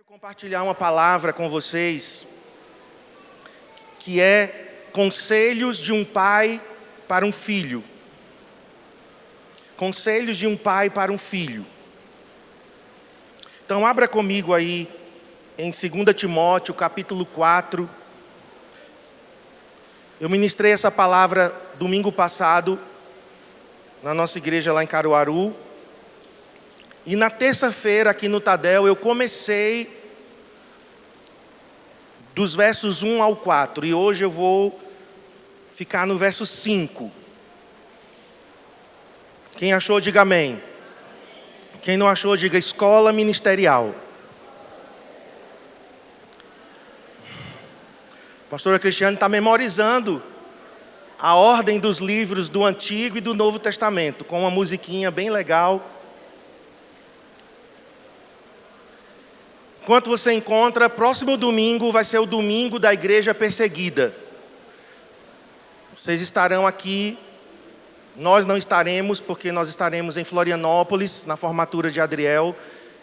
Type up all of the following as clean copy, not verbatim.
Compartilhar uma palavra com vocês que é conselhos de um pai para um filho. Conselhos de um pai para um filho. Então abra comigo aí em 2 Timóteo, capítulo 4. Eu ministrei essa palavra domingo passado na nossa igreja lá em Caruaru. E na terça-feira aqui no Tadel eu comecei dos versos 1 ao 4, e hoje eu vou ficar no verso 5. Quem achou, diga amém. Quem não achou, diga escola ministerial. A pastora Cristiane está memorizando a ordem dos livros do Antigo e do Novo Testamento, com uma musiquinha bem legal. Enquanto você encontra, próximo domingo vai ser o domingo da igreja perseguida. Vocês estarão aqui, nós não estaremos, porque nós estaremos em Florianópolis, na formatura de Adriel.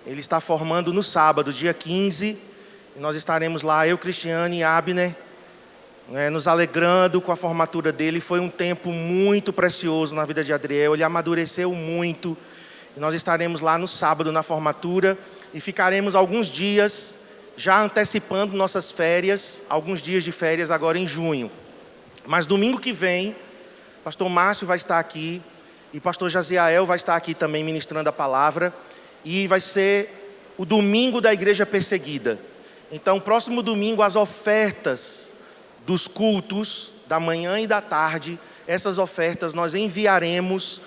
Ele está formando no sábado, dia 15, e nós estaremos lá, eu, Cristiane e Abner, nos alegrando com a formatura dele. Foi um tempo muito precioso na vida de Adriel, ele amadureceu muito, e nós estaremos lá no sábado, na formatura, e ficaremos alguns dias já antecipando nossas férias, alguns dias de férias agora em junho. Mas domingo que vem, pastor Márcio vai estar aqui e pastor Jaziael vai estar aqui também ministrando a palavra. E vai ser o domingo da igreja perseguida. Então, próximo domingo, as ofertas dos cultos da manhã e da tarde, essas ofertas nós enviaremos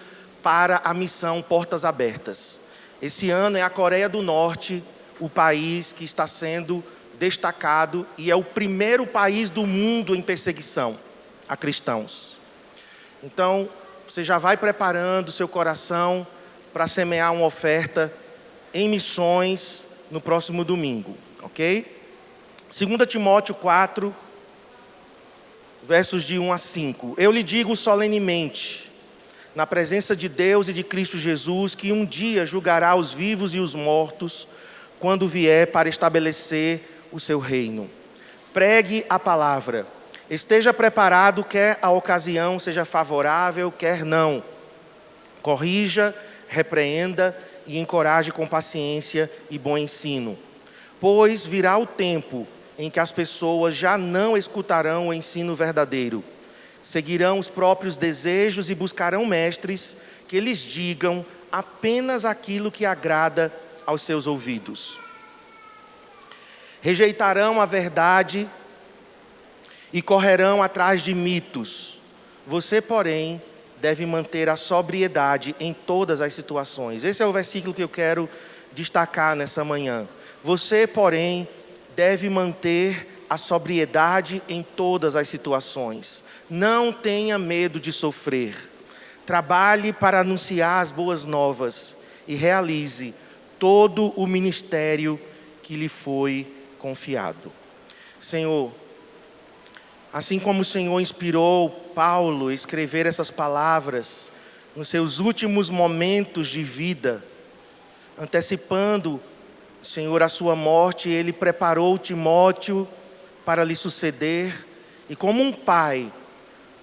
para a missão Portas Abertas. Esse ano é a Coreia do Norte, o país que está sendo destacado e é o primeiro país do mundo em perseguição a cristãos. Então, você já vai preparando seu coração para semear uma oferta em missões no próximo domingo, ok? 2 Timóteo 4, versos de 1 a 5. Eu lhe digo solenemente, na presença de Deus e de Cristo Jesus, que um dia julgará os vivos e os mortos, quando vier para estabelecer o seu reino. Pregue a palavra. Esteja preparado, quer a ocasião seja favorável, quer não. Corrija, repreenda e encoraje com paciência e bom ensino. Pois virá o tempo em que as pessoas já não escutarão o ensino verdadeiro. Seguirão os próprios desejos e buscarão mestres que lhes digam apenas aquilo que agrada aos seus ouvidos. Rejeitarão a verdade e correrão atrás de mitos. Você, porém, deve manter a sobriedade em todas as situações. Esse é o versículo que eu quero destacar nessa manhã. Você, porém, deve manter a sobriedade em todas as situações. Não tenha medo de sofrer. Trabalhe para anunciar as boas novas e realize todo o ministério que lhe foi confiado. Senhor, assim como o Senhor inspirou Paulo a escrever essas palavras nos seus últimos momentos de vida, antecipando, Senhor, a sua morte, Ele preparou Timóteo para lhe suceder, e como um pai,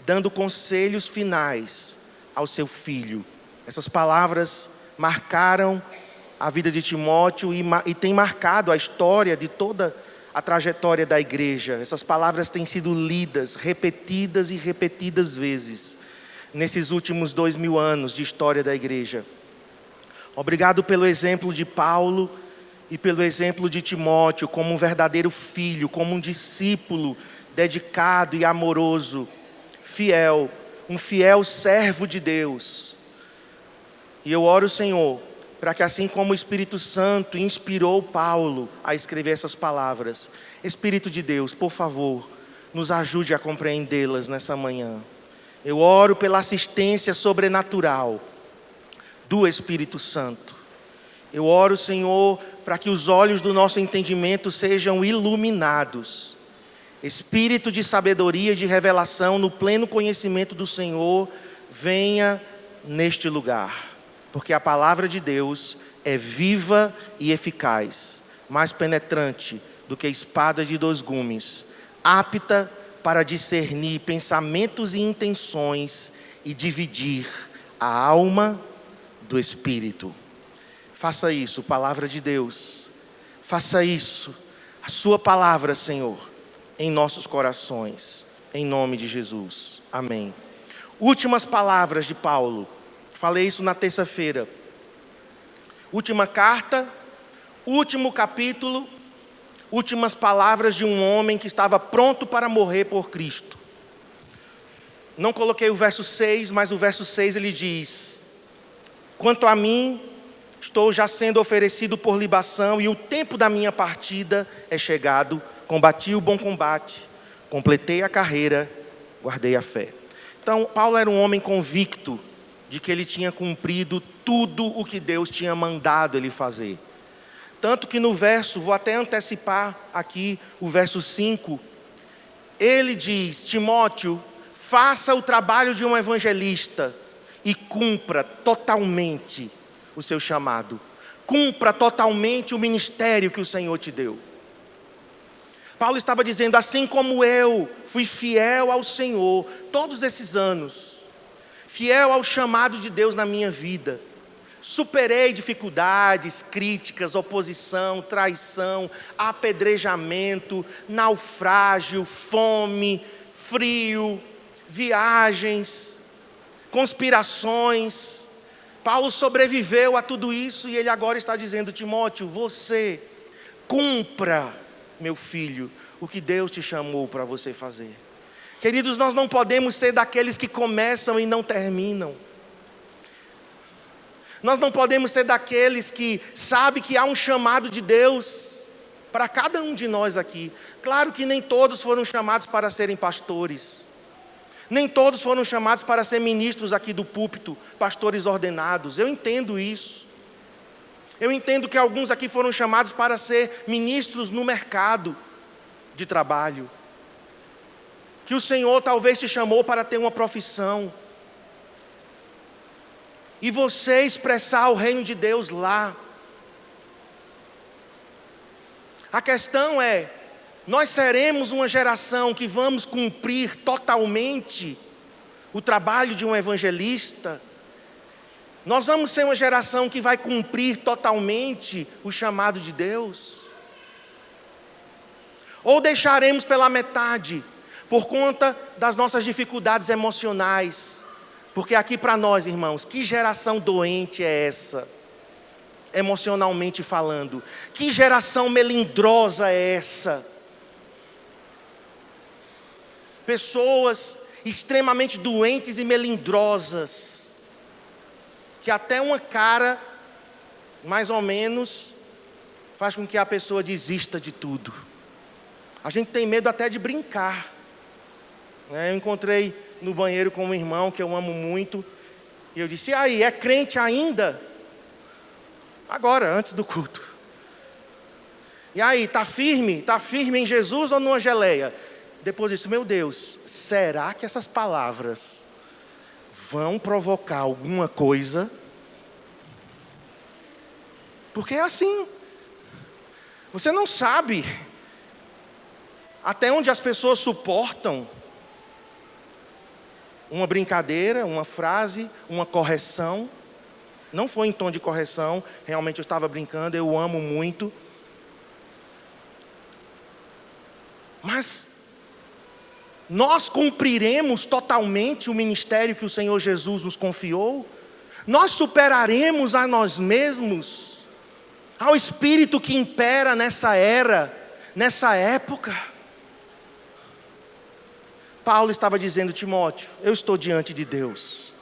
dando conselhos finais ao seu filho. Essas palavras marcaram a vida de Timóteo e tem marcado a história de toda a trajetória da igreja. Essas palavras têm sido lidas, repetidas e repetidas vezes, nesses últimos 2000 anos de história da igreja. Obrigado pelo exemplo de Paulo e pelo exemplo de Timóteo, como um verdadeiro filho, como um discípulo dedicado e amoroso, fiel, um fiel servo de Deus. E eu oro, Senhor, para que assim como o Espírito Santo inspirou Paulo a escrever essas palavras, Espírito de Deus, por favor, nos ajude a compreendê-las nessa manhã. Eu oro pela assistência sobrenatural do Espírito Santo. Eu oro, Senhor, para que os olhos do nosso entendimento sejam iluminados. Espírito de sabedoria e de revelação no pleno conhecimento do Senhor, venha neste lugar. Porque a palavra de Deus é viva e eficaz, mais penetrante do que espada de 2 gumes, apta para discernir pensamentos e intenções e dividir a alma do espírito. Faça isso, palavra de Deus. Faça isso, a sua palavra, Senhor, em nossos corações, em nome de Jesus. Amém. Últimas palavras de Paulo. Falei isso na terça-feira. Última carta, último capítulo, últimas palavras de um homem que estava pronto para morrer por Cristo. Não coloquei o verso 6, mas o verso 6 ele diz: quanto a mim, estou já sendo oferecido por libação e o tempo da minha partida é chegado. Combati o bom combate, completei a carreira, guardei a fé. Então, Paulo era um homem convicto de que ele tinha cumprido tudo o que Deus tinha mandado ele fazer. Tanto que no verso, vou até antecipar aqui o verso 5, ele diz: Timóteo, faça o trabalho de um evangelista e cumpra totalmente o seu chamado. Cumpra totalmente o ministério que o Senhor te deu. Paulo estava dizendo: assim como eu fui fiel ao Senhor todos esses anos, fiel ao chamado de Deus na minha vida, superei dificuldades, críticas, oposição, traição, apedrejamento, naufrágio, fome, frio, viagens, conspirações. Paulo sobreviveu a tudo isso e ele agora está dizendo: Timóteo, você cumpra, meu filho, o que Deus te chamou para você fazer. Queridos, nós não podemos ser daqueles que começam e não terminam. Nós não podemos ser daqueles que sabem que há um chamado de Deus para cada um de nós aqui. Claro que nem todos foram chamados para serem pastores. Nem todos foram chamados para ser ministros aqui do púlpito, pastores ordenados. Eu entendo isso. Eu entendo que alguns aqui foram chamados para ser ministros no mercado de trabalho. Que o Senhor talvez te chamou para ter uma profissão. E você expressar o reino de Deus lá. A questão é, nós seremos uma geração que vamos cumprir totalmente o trabalho de um evangelista? Nós vamos ser uma geração que vai cumprir totalmente o chamado de Deus? Ou deixaremos pela metade, por conta das nossas dificuldades emocionais? Porque aqui para nós, irmãos, que geração doente é essa? Emocionalmente falando. Que geração melindrosa é essa? Pessoas extremamente doentes e melindrosas, que até uma cara, mais ou menos, faz com que a pessoa desista de tudo. A gente tem medo até de brincar. Eu encontrei no banheiro com um irmão que eu amo muito, e eu disse: e aí, é crente ainda? Agora, antes do culto. E aí, está firme em Jesus ou numa geleia? Depois disse: meu Deus, será que essas palavras vão provocar alguma coisa? Porque é assim. Você não sabe até onde as pessoas suportam uma brincadeira, uma frase, uma correção. Não foi em tom de correção, realmente eu estava brincando, eu amo muito. Mas nós cumpriremos totalmente o ministério que o Senhor Jesus nos confiou? Nós superaremos a nós mesmos, ao espírito que impera nessa era, nessa época? Paulo estava dizendo: Timóteo, eu estou diante de Deus.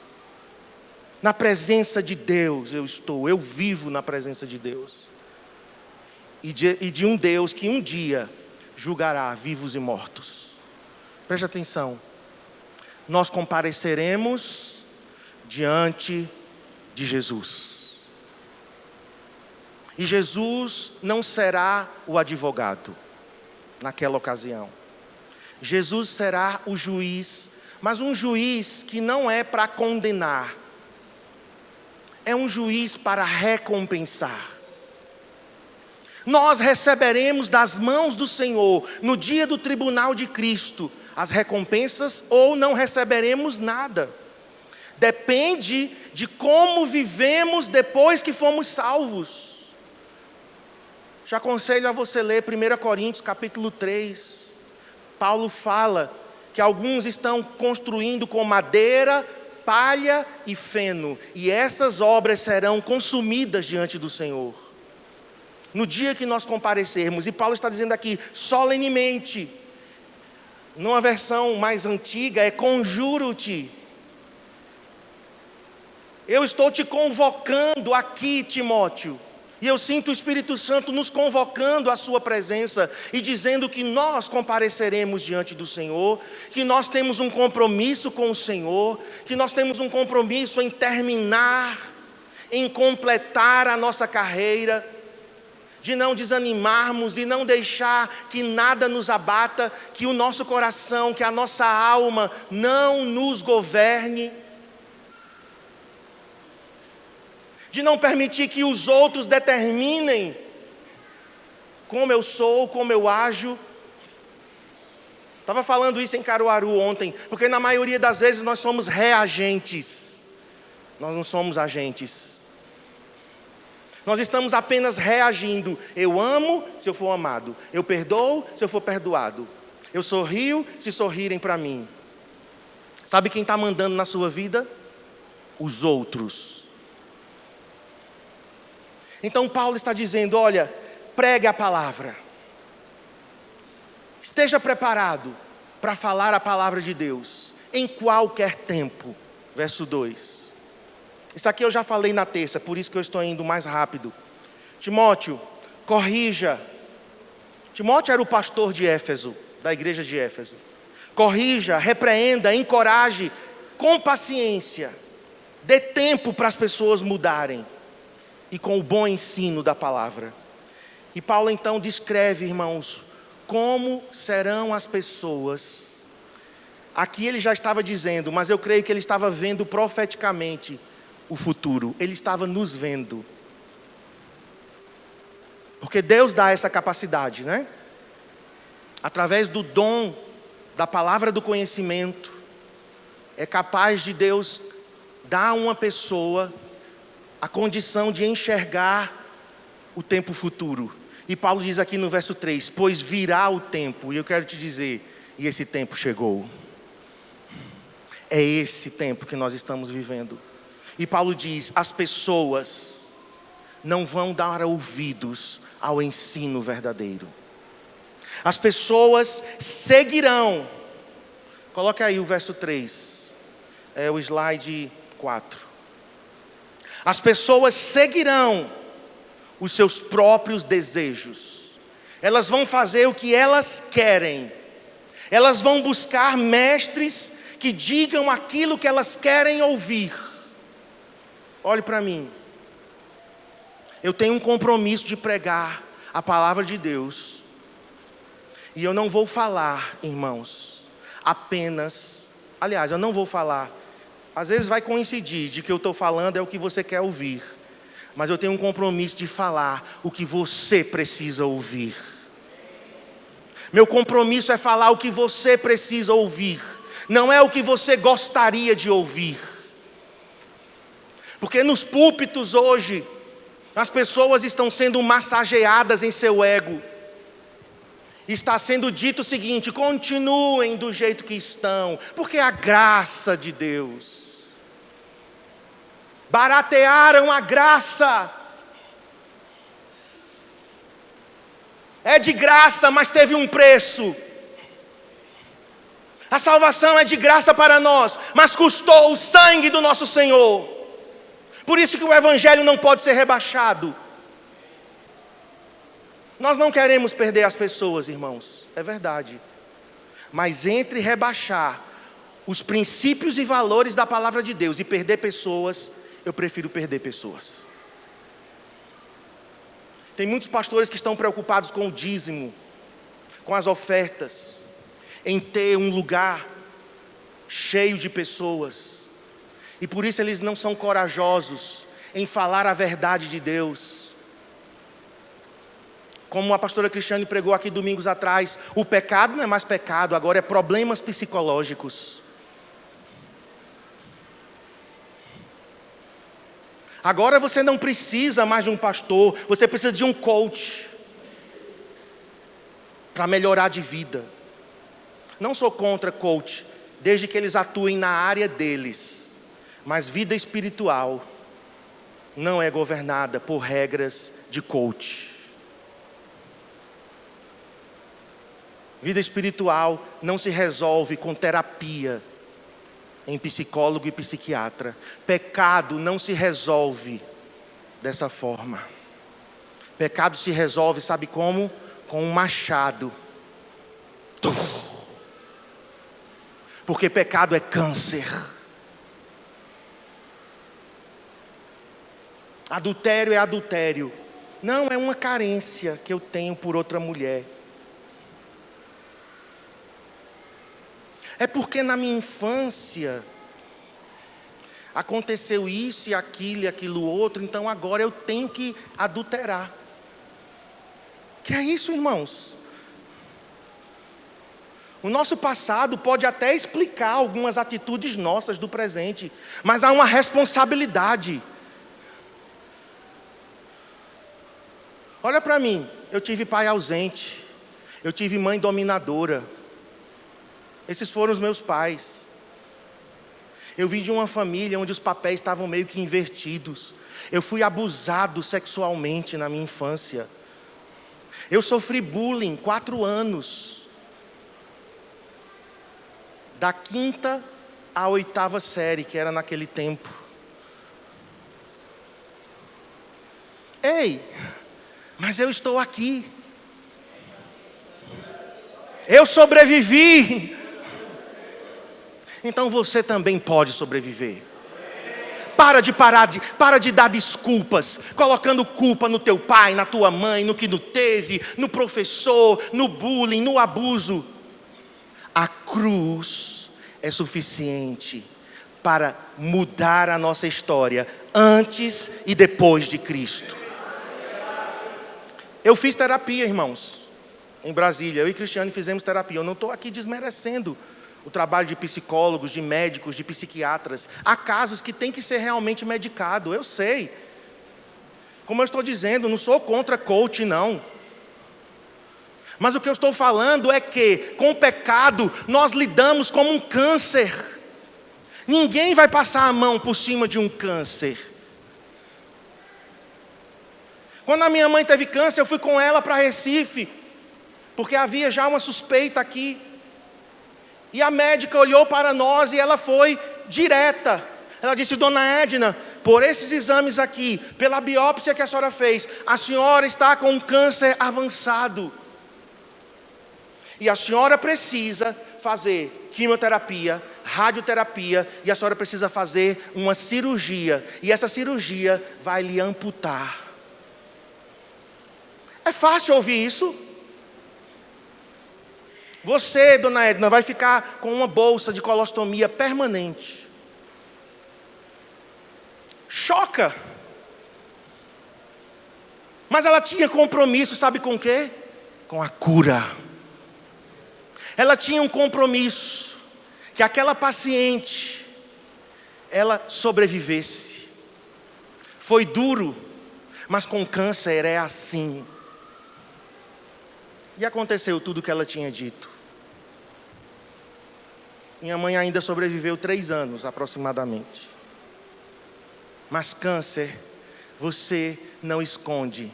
Na presença de Deus eu estou, eu vivo na presença de Deus. E de um Deus que um dia julgará vivos e mortos. Preste atenção. Nós compareceremos diante de Jesus. E Jesus não será o advogado naquela ocasião. Jesus será o juiz, mas um juiz que não é para condenar. É um juiz para recompensar. Nós receberemos das mãos do Senhor, no dia do tribunal de Cristo, as recompensas ou não receberemos nada. Depende de como vivemos depois que fomos salvos. Te aconselho a você ler 1 Coríntios capítulo 3. Paulo fala que alguns estão construindo com madeira, palha e feno, e essas obras serão consumidas diante do Senhor no dia que nós comparecermos. E Paulo está dizendo aqui, solenemente. Numa versão mais antiga é conjuro-te. Eu estou te convocando aqui, Timóteo. E eu sinto o Espírito Santo nos convocando à sua presença e dizendo que nós compareceremos diante do Senhor, que nós temos um compromisso com o Senhor, que nós temos um compromisso em terminar, em completar a nossa carreira, de não desanimarmos, de não deixar que nada nos abata, que o nosso coração, que a nossa alma não nos governe, de não permitir que os outros determinem como eu sou, como eu ajo. Estava falando isso em Caruaru ontem, porque na maioria das vezes nós somos reagentes, nós não somos agentes. Nós estamos apenas reagindo. Eu amo se eu for amado. Eu perdoo se eu for perdoado. Eu sorrio se sorrirem para mim. Sabe quem está mandando na sua vida? Os outros. Então Paulo está dizendo, olha, pregue a palavra. Esteja preparado para falar a palavra de Deus, em qualquer tempo. Verso 2. Isso aqui eu já falei na terça, por isso que eu estou indo mais rápido. Timóteo, corrija. Timóteo era o pastor de Éfeso, da igreja de Éfeso. Corrija, repreenda, encoraje, com paciência. Dê tempo para as pessoas mudarem. E com o bom ensino da palavra. E Paulo então descreve, irmãos, como serão as pessoas. Aqui ele já estava dizendo, mas eu creio que ele estava vendo profeticamente o futuro. Ele estava nos vendo. Porque Deus dá essa capacidade, né? Através do dom da palavra do conhecimento, é capaz de Deus dar a uma pessoa a condição de enxergar o tempo futuro. E Paulo diz aqui no verso 3, pois virá o tempo, e eu quero te dizer, e esse tempo chegou. É esse tempo que nós estamos vivendo. E Paulo diz, as pessoas não vão dar ouvidos ao ensino verdadeiro. As pessoas seguirão. Coloque aí o verso 3. É o slide 4. As pessoas seguirão os seus próprios desejos. Elas vão fazer o que elas querem. Elas vão buscar mestres que digam aquilo que elas querem ouvir. Olhe para mim. Eu tenho um compromisso de pregar a palavra de Deus. E eu não vou falar, irmãos, apenas... Aliás, eu não vou falar. Às vezes vai coincidir de que eu estou falando é o que você quer ouvir. Mas eu tenho um compromisso de falar o que você precisa ouvir. Meu compromisso é falar o que você precisa ouvir. Não é o que você gostaria de ouvir. Porque nos púlpitos hoje, as pessoas estão sendo massageadas em seu ego. Está sendo dito o seguinte, continuem do jeito que estão, porque a graça de Deus. Baratearam a graça. É de graça, mas teve um preço. A salvação é de graça para nós, mas custou o sangue do nosso Senhor. Por isso que o evangelho não pode ser rebaixado. Nós não queremos perder as pessoas, irmãos, é verdade. Mas entre rebaixar os princípios e valores da palavra de Deus e perder pessoas, eu prefiro perder pessoas. Tem muitos pastores que estão preocupados com o dízimo, com as ofertas, em ter um lugar cheio de pessoas. E por isso eles não são corajosos em falar a verdade de Deus. Como a pastora Cristiane pregou aqui domingos atrás, o pecado não é mais pecado, agora é problemas psicológicos. Agora você não precisa mais de um pastor, você precisa de um coach para melhorar de vida. Não sou contra coach, desde que eles atuem na área deles. Mas vida espiritual não é governada por regras de coach. Vida espiritual não se resolve com terapia em psicólogo e psiquiatra. Pecado não se resolve dessa forma. Pecado se resolve, sabe como? Com um machado. Porque pecado é câncer. Adultério é adultério. Não, é uma carência que eu tenho por outra mulher. É porque na minha infância aconteceu isso e aquilo outro, então agora eu tenho que adulterar. Que é isso, irmãos? O nosso passado pode até explicar algumas atitudes nossas do presente, mas há uma responsabilidade. Olha para mim, eu tive pai ausente, eu tive mãe dominadora. Esses foram os meus pais. Eu vim de uma família onde os papéis estavam meio que invertidos. Eu fui abusado sexualmente na minha infância. Eu sofri bullying 4 anos. Da 5ª à 8ª série, que era naquele tempo. Ei, mas eu estou aqui. Eu sobrevivi. Então você também pode sobreviver. Para de dar desculpas, colocando culpa no teu pai, na tua mãe, no que não teve, no professor, no bullying, no abuso. A cruz é suficiente para mudar a nossa história antes e depois de Cristo. Eu fiz terapia, irmãos, em Brasília. Eu e Cristiane fizemos terapia. Eu não estou aqui desmerecendo o trabalho de psicólogos, de médicos, de psiquiatras. Há casos que tem que ser realmente medicado, eu sei. Como eu estou dizendo, não sou contra coach, não. Mas o que eu estou falando é que, com o pecado, nós lidamos como um câncer. Ninguém vai passar a mão por cima de um câncer. Quando a minha mãe teve câncer, eu fui com ela para Recife, porque havia já uma suspeita aqui. E a médica olhou para nós e ela foi direta. Ela disse: Dona Edna, por esses exames aqui, pela biópsia que a senhora fez, a senhora está com um câncer avançado. E a senhora precisa fazer quimioterapia, radioterapia, e a senhora precisa fazer uma cirurgia. E essa cirurgia vai lhe amputar. É fácil ouvir isso? Você, Dona Edna, vai ficar com uma bolsa de colostomia permanente. Choca. Mas ela tinha compromisso, sabe com o quê? Com a cura. Ela tinha um compromisso, que aquela paciente, ela sobrevivesse. Foi duro, mas com câncer é assim. E aconteceu tudo o que ela tinha dito. Minha mãe ainda sobreviveu 3 anos, aproximadamente. Mas câncer, você não esconde.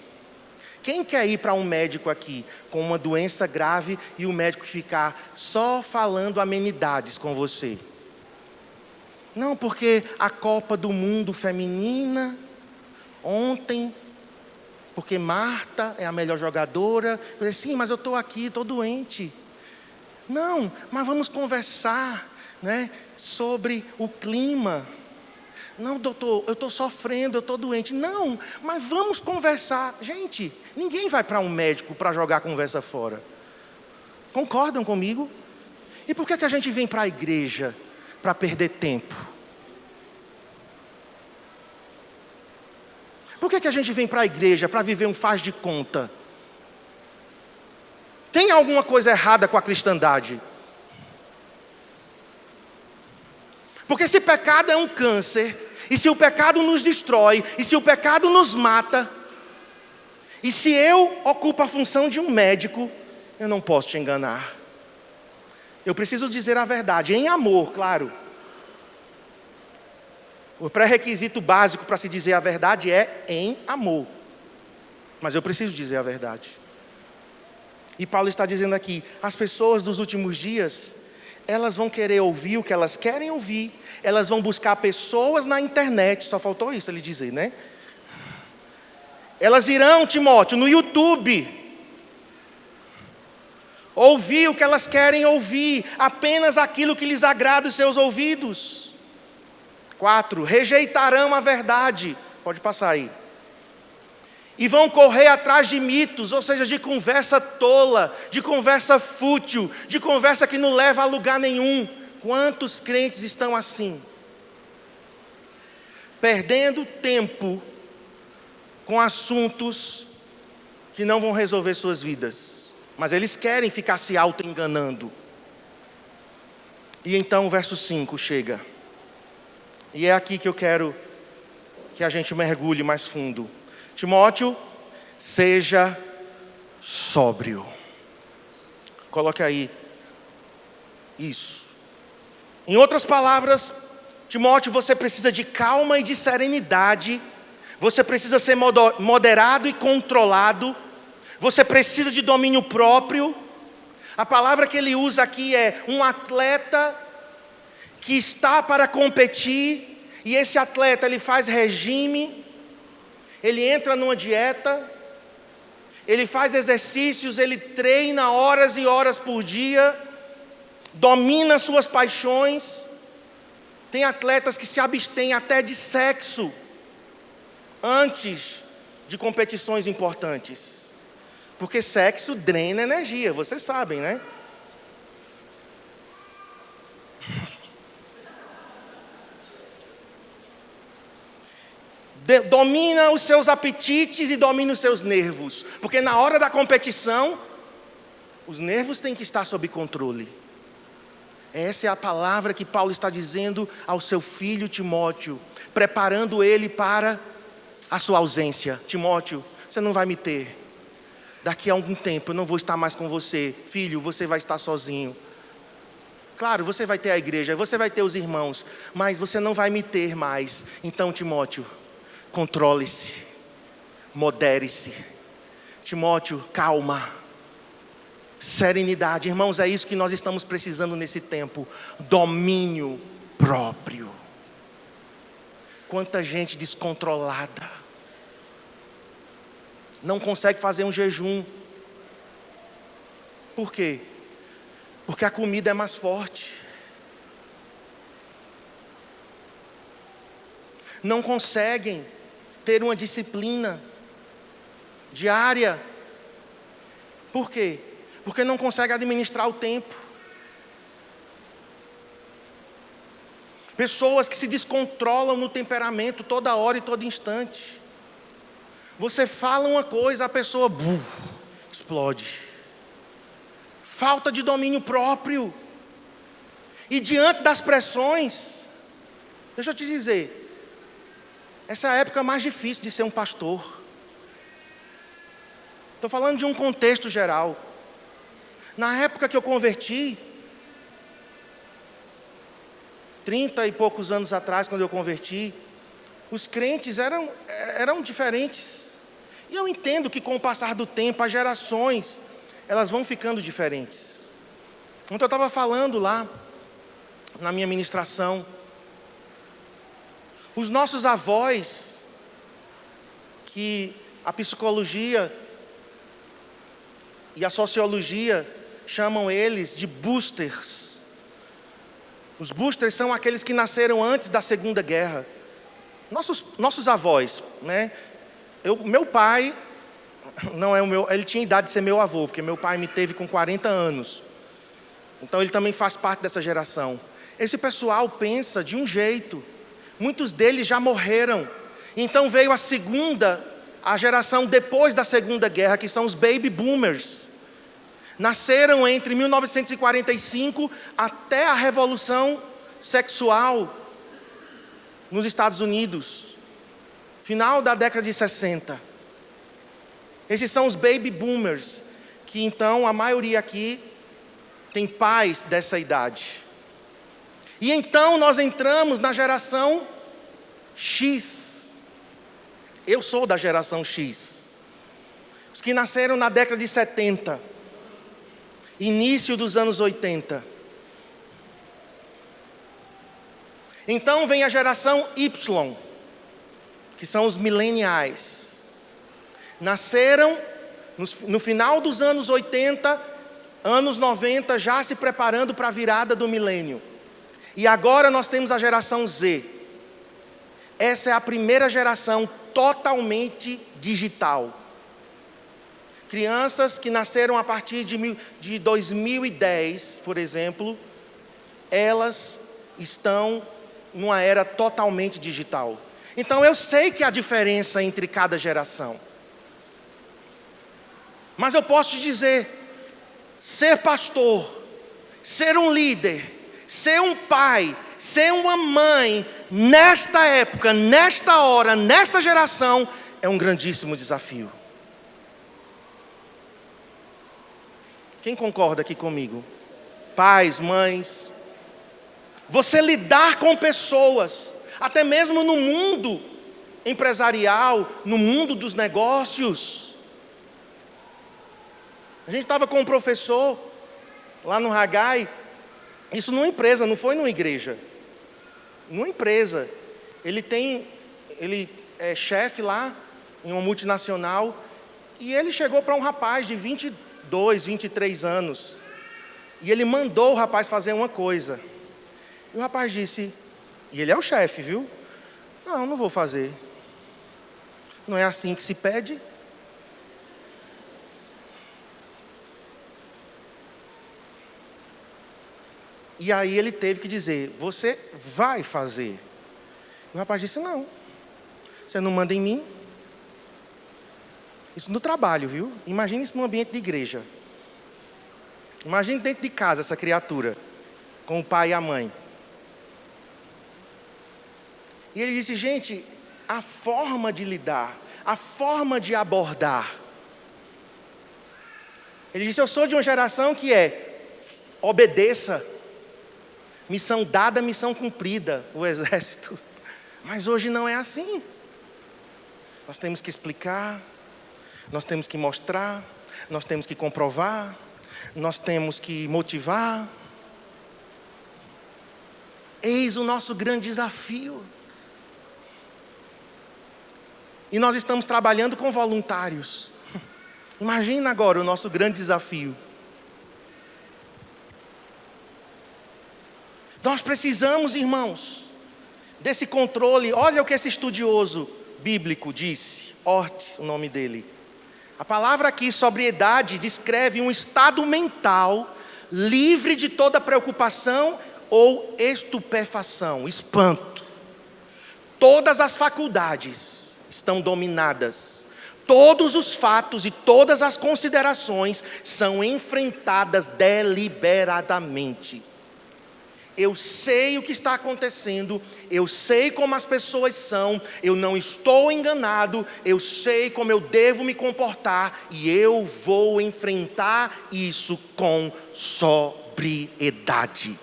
Quem quer ir para um médico aqui com uma doença grave e o médico ficar só falando amenidades com você? Não, porque a Copa do Mundo feminina, ontem, porque Marta é a melhor jogadora. Eu disse: sim, mas eu estou aqui, estou doente. Não, mas vamos conversar, né, sobre o clima. Não, doutor, eu estou sofrendo, eu estou doente. Não, mas vamos conversar. Gente, ninguém vai para um médico para jogar a conversa fora. Concordam comigo? E por que a gente vem para a igreja para perder tempo? Por que a gente vem para a igreja para viver um faz de conta? Tem alguma coisa errada com a cristandade? Porque se pecado é um câncer, e se o pecado nos destrói, e se o pecado nos mata, e se eu ocupo a função de um médico, eu não posso te enganar. Eu preciso dizer a verdade, em amor, claro. O pré-requisito básico para se dizer a verdade é em amor. Mas eu preciso dizer a verdade. E Paulo está dizendo aqui, as pessoas dos últimos dias, elas vão querer ouvir o que elas querem ouvir, elas vão buscar pessoas na internet, só faltou isso ele dizer, né? Elas irão, Timóteo, no YouTube, ouvir o que elas querem ouvir, apenas aquilo que lhes agrada os seus ouvidos. 4, rejeitarão a verdade, pode passar aí. E vão correr atrás de mitos, ou seja, de conversa tola, de conversa fútil, de conversa que não leva a lugar nenhum. Quantos crentes estão assim? Perdendo tempo com assuntos que não vão resolver suas vidas. Mas eles querem ficar se auto-enganando. E então o verso 5 chega. E é aqui que eu quero que a gente mergulhe mais fundo. Timóteo, seja sóbrio. Coloque aí isso. Em outras palavras, Timóteo, você precisa de calma e de serenidade. Você precisa ser moderado e controlado. Você precisa de domínio próprio. A palavra que ele usa aqui é um atleta que está para competir. E esse atleta, ele faz regime. Ele entra numa dieta, ele faz exercícios, ele treina horas e horas por dia, domina suas paixões. Tem atletas que se abstêm até de sexo antes de competições importantes, porque sexo drena energia, vocês sabem, né? Domina os seus apetites e domina os seus nervos. Porque na hora da competição, os nervos têm que estar sob controle. Essa é a palavra que Paulo está dizendo ao seu filho Timóteo, preparando ele para a sua ausência. Timóteo, você não vai me ter. Daqui a algum tempo eu não vou estar mais com você. Filho, você vai estar sozinho. Claro, você vai ter a igreja, você vai ter os irmãos, mas você não vai me ter mais. Então, Timóteo, controle-se, modere-se. Timóteo, calma, serenidade. Irmãos, é isso que nós estamos precisando nesse tempo. Domínio próprio. Quanta gente descontrolada. Não consegue fazer um jejum. Por quê? Porque a comida é mais forte. Não conseguem ter uma disciplina diária. Por quê? Porque não conseguem administrar o tempo. Pessoas que se descontrolam no temperamento toda hora e todo instante. Você fala uma coisa, a pessoa explode. Falta de domínio próprio. E diante das pressões, deixa eu te dizer, essa é a época mais difícil de ser um pastor. Estou falando de um contexto geral. Na época que eu converti, 30 e poucos anos atrás, quando eu converti, os crentes eram diferentes. E eu entendo que com o passar do tempo, as gerações, elas vão ficando diferentes. Ontem eu estava falando lá, na minha ministração, os nossos avós, que a psicologia e a sociologia chamam eles de boosters. Os boosters são aqueles que nasceram antes da Segunda Guerra. Nossos avós, né? Meu pai, não é o meu, ele tinha idade de ser meu avô, porque meu pai me teve com 40 anos. Então ele também faz parte dessa geração. Esse pessoal pensa de um jeito. Muitos deles já morreram. Então veio a geração depois da Segunda Guerra, que são os baby boomers. nasceram entre 1945 até a Revolução Sexual nos Estados Unidos, final da década de 60. Esses são os baby boomers, que então a maioria aqui tem pais dessa idade. E então nós entramos na geração X. Eu sou da geração X. Os que nasceram na década de 70, início dos anos 80. Então vem a geração Y, que são os millennials. Nasceram no final dos anos 80, anos 90, já se preparando para a virada do milênio. E agora nós temos a geração Z. Essa é a primeira geração totalmente digital. Crianças que nasceram a partir de 2010, por exemplo, elas estão numa era totalmente digital. Então eu sei que há diferença entre cada geração. Mas eu posso te dizer, ser pastor, ser um líder, ser um pai, ser uma mãe, nesta época, nesta hora, nesta geração, é um grandíssimo desafio. Quem concorda aqui comigo? Pais, mães, você lidar com pessoas, até mesmo no mundo empresarial, no mundo dos negócios. A gente estava com um professor lá no Haggai, isso numa empresa, não foi numa igreja. Numa empresa. Ele é chefe lá, em uma multinacional, e ele chegou para um rapaz de 22, 23 anos, e ele mandou o rapaz fazer uma coisa. E o rapaz disse, e ele é o chefe, viu? Não vou fazer. Não é assim que se pede? E aí ele teve que dizer, você vai fazer. E o rapaz disse, não, você não manda em mim. Isso no trabalho, viu? Imagine isso num ambiente de igreja. Imagine dentro de casa essa criatura, com o pai e a mãe. E ele disse, gente, a forma de lidar, a forma de abordar. Ele disse, eu sou de uma geração que obedeça. Missão dada, missão cumprida, o exército. Mas hoje não é assim. Nós temos que explicar, nós temos que mostrar, nós temos que comprovar, nós temos que motivar. Eis o nosso grande desafio. E nós estamos trabalhando com voluntários. Imagina agora o nosso grande desafio. Nós precisamos, irmãos, desse controle. Olha o que esse estudioso bíblico disse, Ort, o nome dele. A palavra aqui, sobriedade, descreve um estado mental livre de toda preocupação ou estupefação, espanto. Todas as faculdades estão dominadas. Todos os fatos e todas as considerações são enfrentadas deliberadamente. Eu sei o que está acontecendo, eu sei como as pessoas são, eu não estou enganado, eu sei como eu devo me comportar e eu vou enfrentar isso com sobriedade.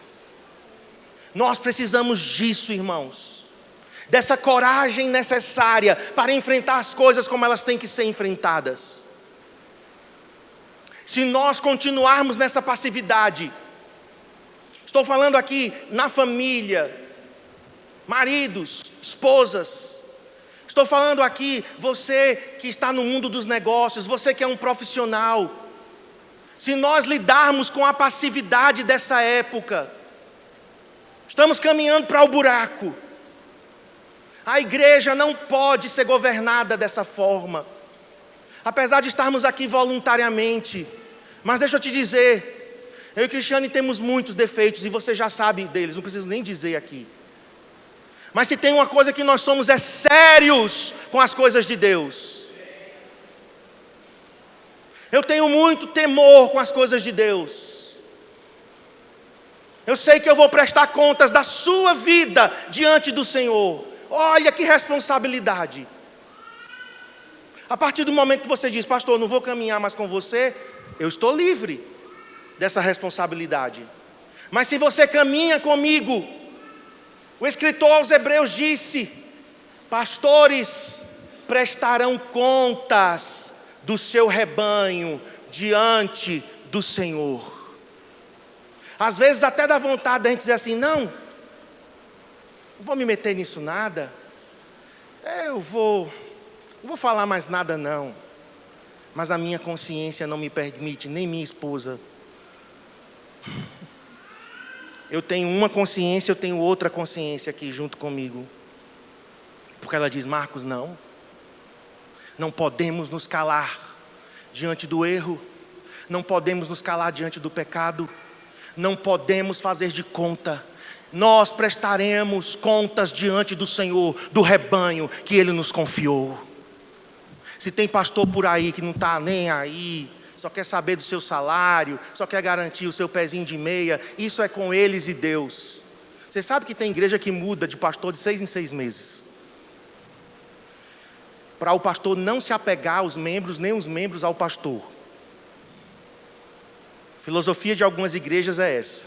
Nós precisamos disso, irmãos, dessa coragem necessária para enfrentar as coisas como elas têm que ser enfrentadas. Se nós continuarmos nessa passividade, estou falando aqui na família, maridos, esposas. Estou falando aqui, você que está no mundo dos negócios, você que é um profissional. Se nós lidarmos com a passividade dessa época, estamos caminhando para o buraco. A igreja não pode ser governada dessa forma. Apesar de estarmos aqui voluntariamente, mas deixa eu te dizer, eu e Cristiane temos muitos defeitos e você já sabe deles, não preciso nem dizer aqui. Mas se tem uma coisa que nós somos é sérios com as coisas de Deus. Eu tenho muito temor com as coisas de Deus. Eu sei que eu vou prestar contas da sua vida diante do Senhor. Olha que responsabilidade. A partir do momento que você diz, pastor, não vou caminhar mais com você, eu estou livre dessa responsabilidade. Mas se você caminha comigo, o escritor aos Hebreus disse, pastores prestarão contas do seu rebanho diante do Senhor. Às vezes até dá vontade de a gente dizer assim, não vou me meter nisso nada, não vou falar mais nada não, mas a minha consciência não me permite, nem minha esposa. Eu tenho uma consciência, eu tenho outra consciência aqui junto comigo, porque ela diz, Marcos, não podemos nos calar diante do erro, não podemos nos calar diante do pecado, não podemos fazer de conta. Nós prestaremos contas diante do Senhor, do rebanho que Ele nos confiou. Se tem pastor por aí que não está nem aí, só quer saber do seu salário, só quer garantir o seu pezinho de meia, isso é com eles e Deus. Você sabe que tem igreja que muda de pastor de 6 em 6 meses. Para o pastor não se apegar aos membros, nem os membros ao pastor. A filosofia de algumas igrejas é essa.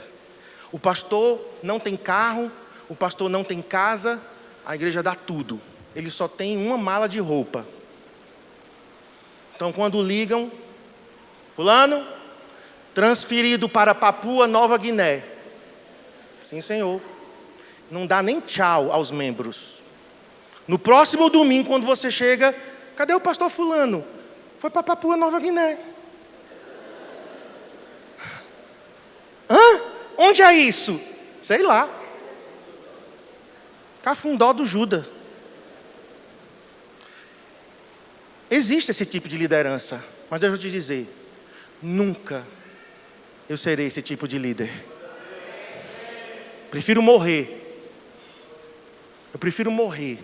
O pastor não tem carro, o pastor não tem casa, a igreja dá tudo. Ele só tem uma mala de roupa. Então quando ligam, fulano, transferido para Papua Nova Guiné. Sim, senhor. Não dá nem tchau aos membros. No próximo domingo, quando você chega, cadê o pastor fulano? Foi para Papua Nova Guiné. Hã? Onde é isso? Sei lá. Cafundó do Judas. Existe esse tipo de liderança, mas deixa eu te dizer, nunca eu serei esse tipo de líder. Prefiro morrer. Eu prefiro morrer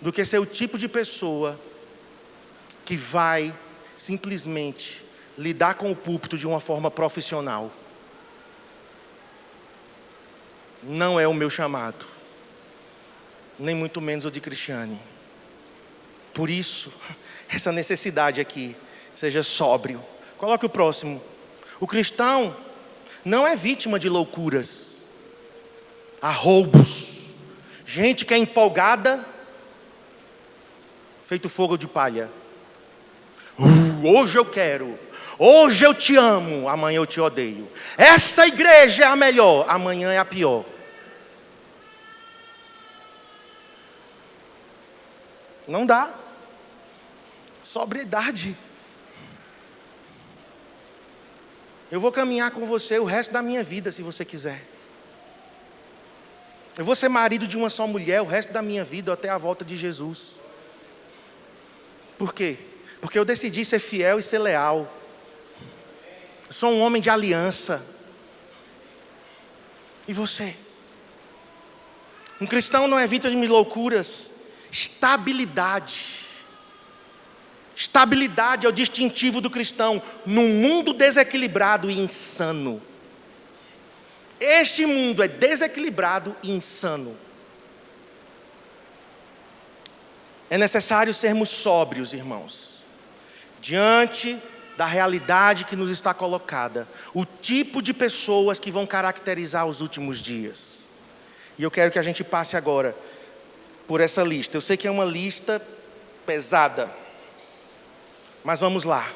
do que ser o tipo de pessoa que vai simplesmente lidar com o púlpito de uma forma profissional. Não é o meu chamado, nem muito menos o de Cristiane. Por isso, essa necessidade aqui, seja sóbrio. Coloque o próximo. O cristão não é vítima de loucuras, há roubos, gente que é empolgada, feito fogo de palha. Hoje eu quero, hoje eu te amo, amanhã eu te odeio. Essa igreja é a melhor, amanhã é a pior. Não dá. Sobriedade. Eu vou caminhar com você o resto da minha vida, se você quiser. Eu vou ser marido de uma só mulher o resto da minha vida, até a volta de Jesus. Por quê? Porque eu decidi ser fiel e ser leal. Eu sou um homem de aliança. E você? Um cristão não é vítima de loucuras. Estabilidade. Estabilidade é o distintivo do cristão num mundo desequilibrado e insano. Este mundo é desequilibrado e insano. É necessário sermos sóbrios, irmãos, diante da realidade que nos está colocada, o tipo de pessoas que vão caracterizar os últimos dias. E eu quero que a gente passe agora por essa lista. Eu sei que é uma lista pesada, mas vamos lá.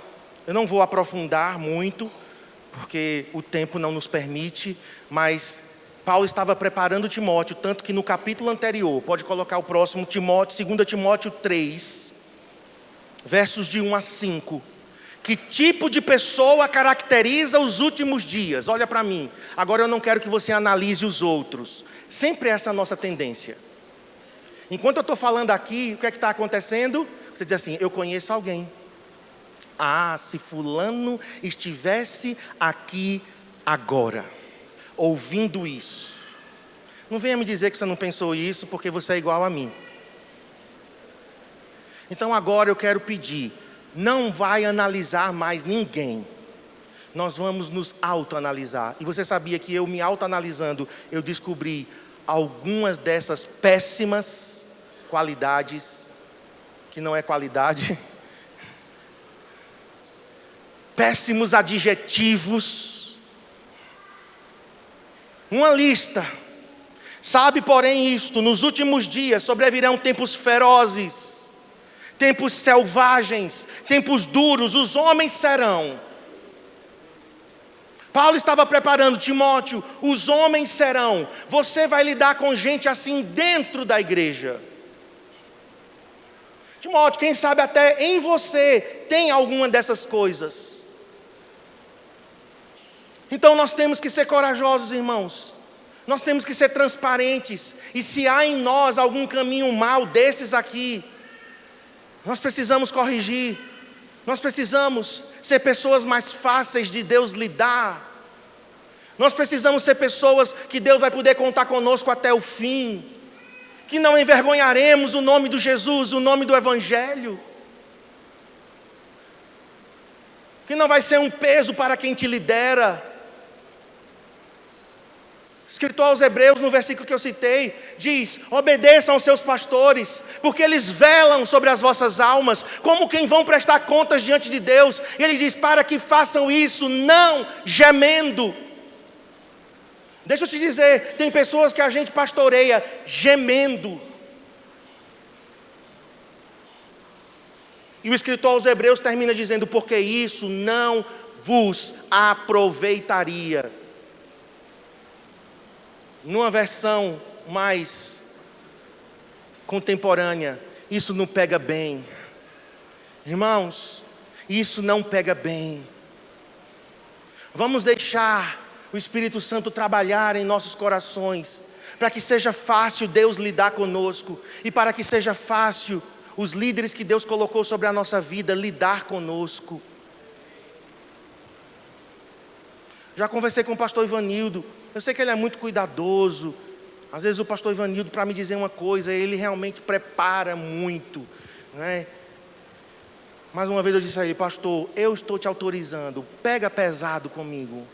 Eu não vou aprofundar muito, porque o tempo não nos permite, mas Paulo estava preparando Timóteo, tanto que no capítulo anterior, pode colocar o próximo, 2 Timóteo 3, versos de 1 a 5. Que tipo de pessoa caracteriza os últimos dias? Olha para mim. Agora eu não quero que você analise os outros. Sempre essa é a nossa tendência. Enquanto eu estou falando aqui, o que é que está acontecendo? Você diz assim, eu conheço alguém. Ah, se fulano estivesse aqui agora, ouvindo isso. Não venha me dizer que você não pensou isso, porque você é igual a mim. Então agora eu quero pedir, não vai analisar mais ninguém. Nós vamos nos autoanalisar. E você sabia que eu me autoanalisando, eu descobri algumas dessas péssimas qualidades, que não é qualidade, péssimos adjetivos, uma lista. Sabe, porém, isto: nos últimos dias sobrevirão tempos ferozes, tempos selvagens, tempos duros, os homens serão. Paulo estava preparando Timóteo, os homens serão. Você vai lidar com gente assim dentro da igreja. Timóteo, quem sabe até em você tem alguma dessas coisas. Então nós temos que ser corajosos, irmãos. Nós temos que ser transparentes. E se há em nós algum caminho mau desses aqui, nós precisamos corrigir. Nós precisamos ser pessoas mais fáceis de Deus lidar. Nós precisamos ser pessoas que Deus vai poder contar conosco até o fim. Que não envergonharemos o nome de Jesus, o nome do Evangelho. Que não vai ser um peso para quem te lidera. Escritor aos Hebreus, no versículo que eu citei, diz: obedeçam aos seus pastores, porque eles velam sobre as vossas almas, como quem vão prestar contas diante de Deus. E ele diz: para que façam isso, não gemendo. Deixa eu te dizer, tem pessoas que a gente pastoreia gemendo. E o escritor aos Hebreus termina dizendo: porque isso não vos aproveitaria. Numa versão mais contemporânea, isso não pega bem. Irmãos, isso não pega bem. Vamos deixar o Espírito Santo trabalhar em nossos corações, para que seja fácil Deus lidar conosco, e para que seja fácil os líderes que Deus colocou sobre a nossa vida lidar conosco. Já conversei com o pastor Ivanildo. Eu sei que ele é muito cuidadoso. Às vezes o pastor Ivanildo, para me dizer uma coisa, ele realmente prepara muito, né? Mais uma vez eu disse a ele: pastor, eu estou te autorizando, pega pesado comigo.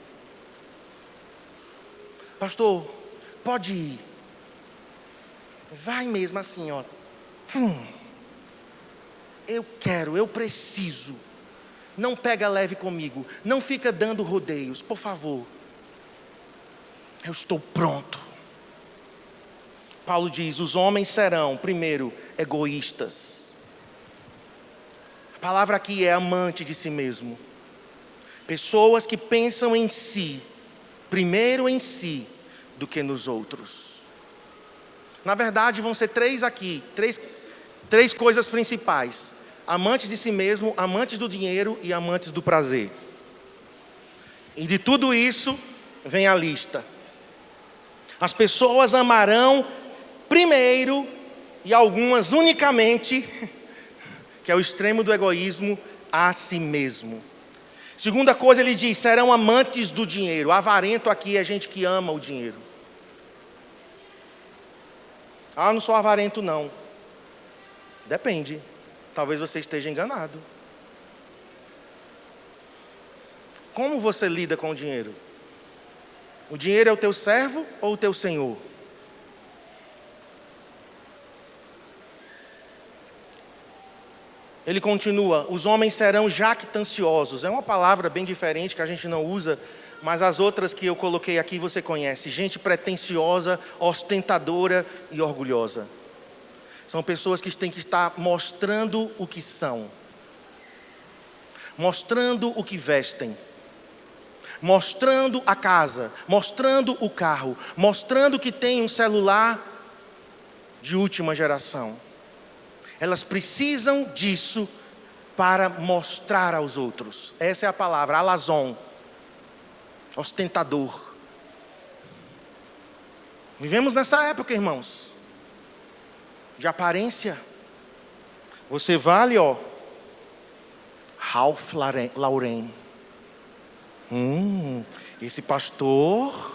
Pastor, pode ir. Vai mesmo assim, ó. Eu quero, eu preciso. Não pega leve comigo. Não fica dando rodeios, por favor. Eu estou pronto. Paulo diz: os homens serão, primeiro, egoístas. A palavra aqui é amante de si mesmo. Pessoas que pensam em si, primeiro em si, do que nos outros. Na verdade, vão ser três aqui, três coisas principais: amantes de si mesmo, amantes do dinheiro e amantes do prazer. E de tudo isso vem a lista. As pessoas amarão primeiro, e algumas unicamente, que é o extremo do egoísmo, a si mesmo. Segunda coisa, ele diz: serão amantes do dinheiro. Avarento aqui é gente que ama o dinheiro. Ah, não sou avarento não. Depende. Talvez você esteja enganado. Como você lida com o dinheiro? O dinheiro é o teu servo ou o teu senhor? Ele continua: os homens serão jactanciosos. É uma palavra bem diferente que a gente não usa, mas as outras que eu coloquei aqui você conhece. Gente pretensiosa, ostentadora e orgulhosa. São pessoas que têm que estar mostrando o que são, mostrando o que vestem, mostrando a casa, mostrando o carro, mostrando que tem um celular de última geração. Elas precisam disso para mostrar aos outros. Essa é a palavra, alazon, ostentador. Vivemos nessa época, irmãos, de aparência. Você vale, ó, Ralph Lauren. Esse pastor,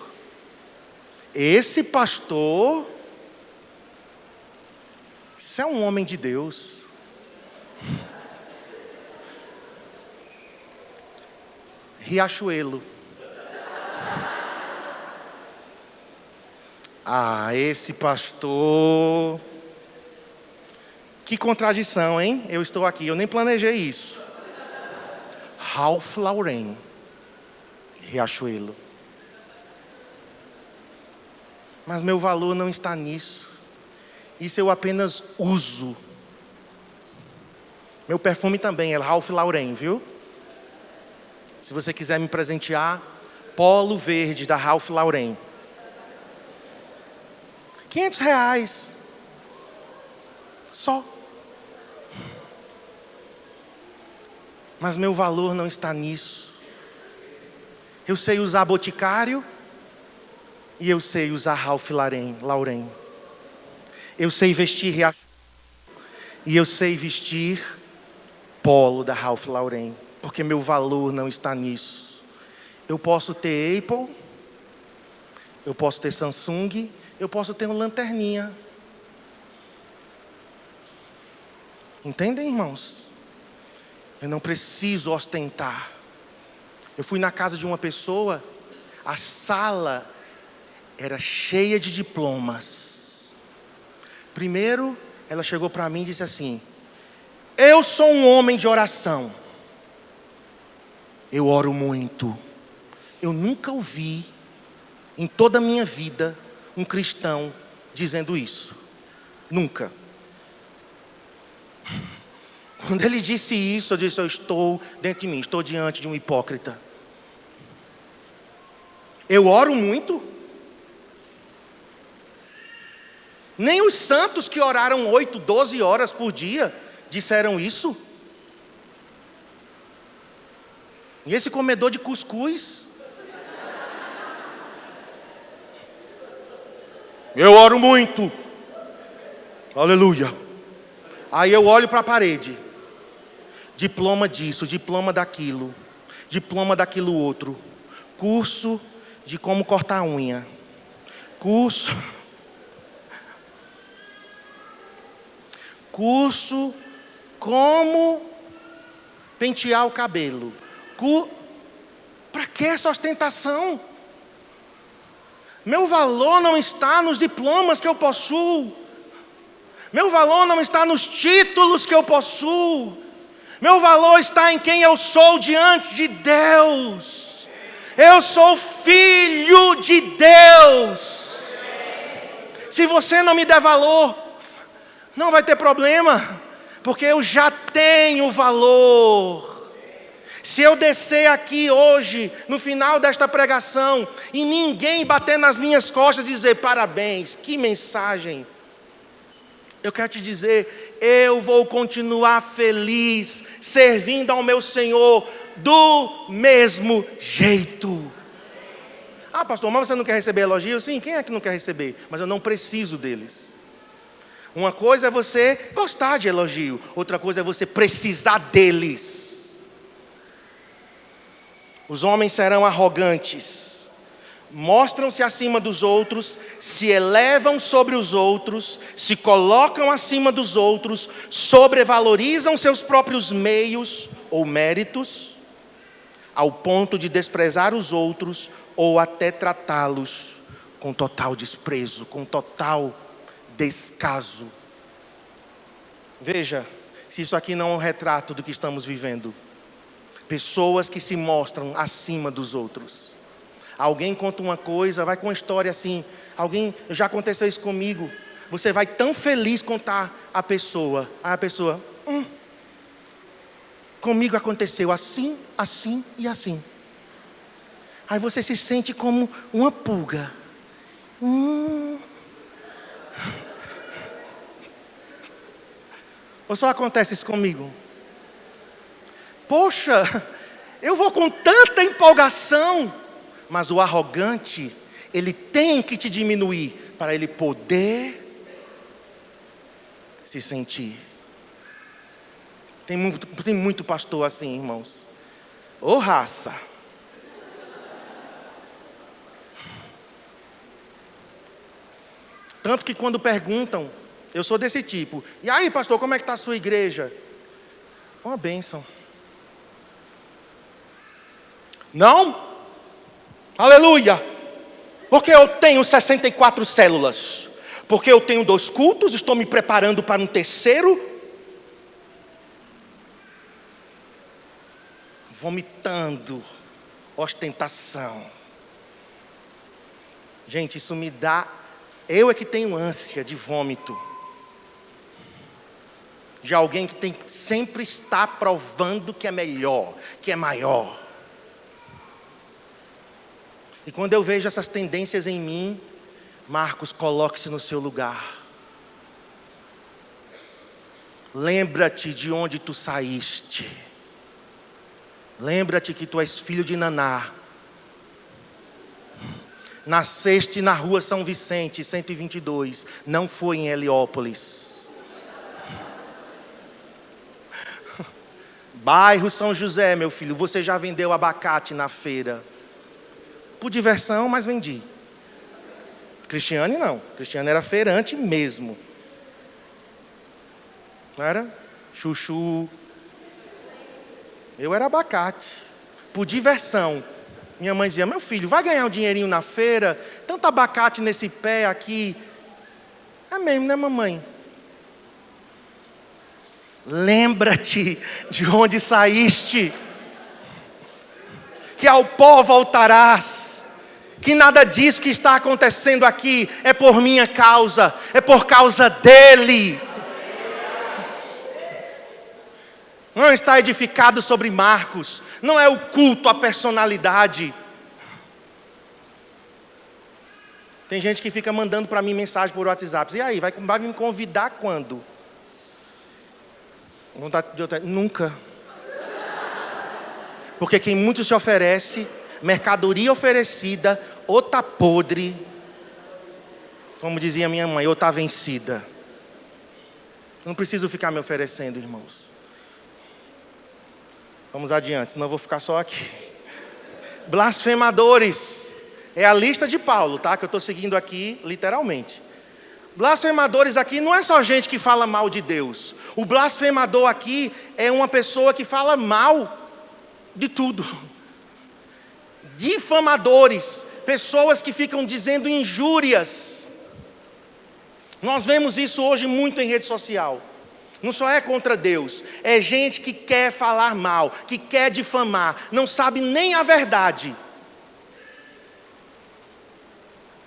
isso é um homem de Deus. Riachuelo. Ah, esse pastor. Que contradição, hein? Eu estou aqui, eu nem planejei isso. Ralph Lauren, Riachuelo. Mas meu valor não está nisso. Isso eu apenas uso. Meu perfume também é Ralph Lauren, viu? Se você quiser me presentear, polo verde da Ralph Lauren. R$500. Só. Mas meu valor não está nisso. Eu sei usar Boticário e eu sei usar Ralph Lauren. Eu sei vestir Riachuelo e eu sei vestir polo da Ralph Lauren, porque meu valor não está nisso. Eu posso ter Apple, eu posso ter Samsung, eu posso ter uma lanterninha. Entendem, irmãos? Eu não preciso ostentar. Eu fui na casa de uma pessoa, a sala era cheia de diplomas. Primeiro, ela chegou para mim e disse assim: eu sou um homem de oração. Eu oro muito. Eu nunca ouvi, em toda a minha vida, um cristão dizendo isso. Nunca. Quando ele disse isso, eu disse: eu estou dentro de mim, estou diante de um hipócrita. Eu oro muito. Nem os santos que oraram 8, 12 horas por dia disseram isso. E esse comedor de cuscuz? Eu oro muito. Aleluia. Aí eu olho para a parede. Diploma disso, diploma daquilo, diploma daquilo outro. Curso de como cortar a unha. Curso como pentear o cabelo. Para que essa ostentação? Meu valor não está nos diplomas que eu possuo. Meu valor não está nos títulos que eu possuo. Meu valor está em quem eu sou diante de Deus. Eu sou filho de Deus. Se você não me der valor, não vai ter problema, porque eu já tenho valor. Se eu descer aqui hoje, no final desta pregação, e ninguém bater nas minhas costas e dizer: parabéns, que mensagem. Eu quero te dizer, eu vou continuar feliz, servindo ao meu Senhor, do mesmo jeito. Ah, pastor, mas você não quer receber elogios? Sim, quem é que não quer receber? Mas eu não preciso deles. Uma coisa é você gostar de elogio, outra coisa é você precisar deles. Os homens serão arrogantes, mostram-se acima dos outros, se elevam sobre os outros, se colocam acima dos outros, sobrevalorizam seus próprios meios ou méritos, ao ponto de desprezar os outros ou até tratá-los com total desprezo, com total descaso. Veja, se isso aqui não é um retrato do que estamos vivendo. Pessoas que se mostram acima dos outros. Alguém conta uma coisa, vai com uma história assim. Já aconteceu isso comigo. Você vai tão feliz contar a pessoa. Aí a pessoa, comigo aconteceu assim, assim e assim. Aí você se sente como uma pulga. Ou só acontece isso comigo? Poxa, eu vou com tanta empolgação. Mas o arrogante, ele tem que te diminuir para ele poder se sentir. Tem muito pastor assim, irmãos. Ô raça. Tanto que quando perguntam, eu sou desse tipo. E aí, pastor, como é que está a sua igreja? Uma bênção. Não? Aleluia! Porque eu tenho 64 células. Porque eu tenho 2 cultos, estou me preparando para um terceiro. Vomitando. Ostentação. Gente, isso me dá... Eu é que tenho ânsia de vômito. De alguém que sempre está provando que é melhor, que é maior. E quando eu vejo essas tendências em mim, Marcos, coloque-se no seu lugar. Lembra-te de onde tu saíste. Lembra-te que tu és filho de Naná. Nasceste na rua São Vicente, 122. Não foi em Heliópolis. Bairro São José, meu filho. Você já vendeu abacate na feira. Por diversão, mas vendi. Cristiane não. Cristiane era feirante mesmo. Não era? Chuchu. Eu era abacate. Por diversão. Minha mãe dizia, meu filho, vai ganhar um dinheirinho na feira, tanto abacate nesse pé aqui. É mesmo, né, mamãe? Lembra-te de onde saíste, que ao pó voltarás, que nada disso que está acontecendo aqui é por minha causa, é por causa dele. Não está edificado sobre Marcos, não é o culto à personalidade. Tem gente que fica mandando para mim mensagem por WhatsApp. E aí, vai me convidar quando? Nunca. Porque quem muito se oferece, mercadoria oferecida, ou está podre, como dizia minha mãe, ou está vencida. Não preciso ficar me oferecendo, irmãos. Vamos adiante, senão eu vou ficar só aqui. Blasfemadores. É a lista de Paulo, tá? Que eu estou seguindo aqui, literalmente. Blasfemadores aqui não é só gente que fala mal de Deus. O blasfemador aqui é uma pessoa que fala mal de tudo. Difamadores. Pessoas que ficam dizendo injúrias. Nós vemos isso hoje muito em rede social. Não só é contra Deus, é gente que quer falar mal, que quer difamar, não sabe nem a verdade.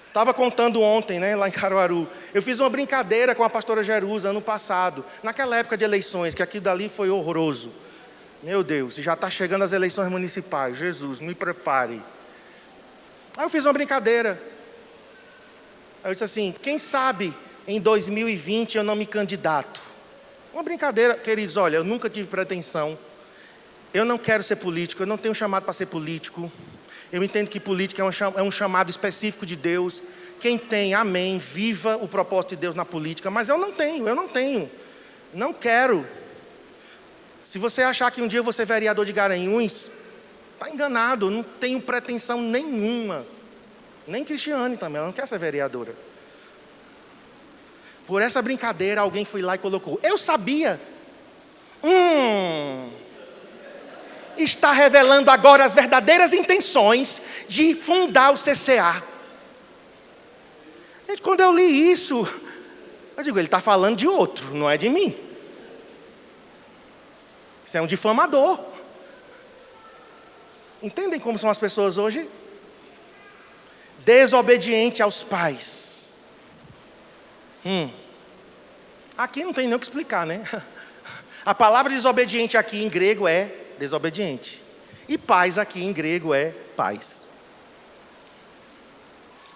Estava contando ontem, né, lá em Caruaru, eu fiz uma brincadeira com a pastora Jerusa ano passado, naquela época de eleições, que aquilo dali foi horroroso. Meu Deus, já está chegando as eleições municipais, Jesus, me prepare. Aí eu fiz uma brincadeira. Aí eu disse assim, quem sabe em 2020 eu não me candidato. Uma brincadeira, queridos, olha, eu nunca tive pretensão. Eu não quero ser político, eu não tenho chamado para ser político. Eu entendo que política é um chamado específico de Deus. Quem tem, amém, viva o propósito de Deus na política. Mas eu não tenho. Não quero. Se você achar que um dia eu vou ser vereador de Garanhuns, está enganado, eu não tenho pretensão nenhuma. Nem Cristiane também, ela não quer ser vereadora. Por essa brincadeira, alguém foi lá e colocou. Eu sabia. Está revelando agora as verdadeiras intenções de fundar o CCA. Gente, quando eu li isso, eu digo, ele está falando de outro, não é de mim. Isso é um difamador. Entendem como são as pessoas hoje? Desobediente aos pais. Aqui não tem nem o que explicar, né? A palavra desobediente aqui em grego é desobediente. E pais aqui em grego é pais.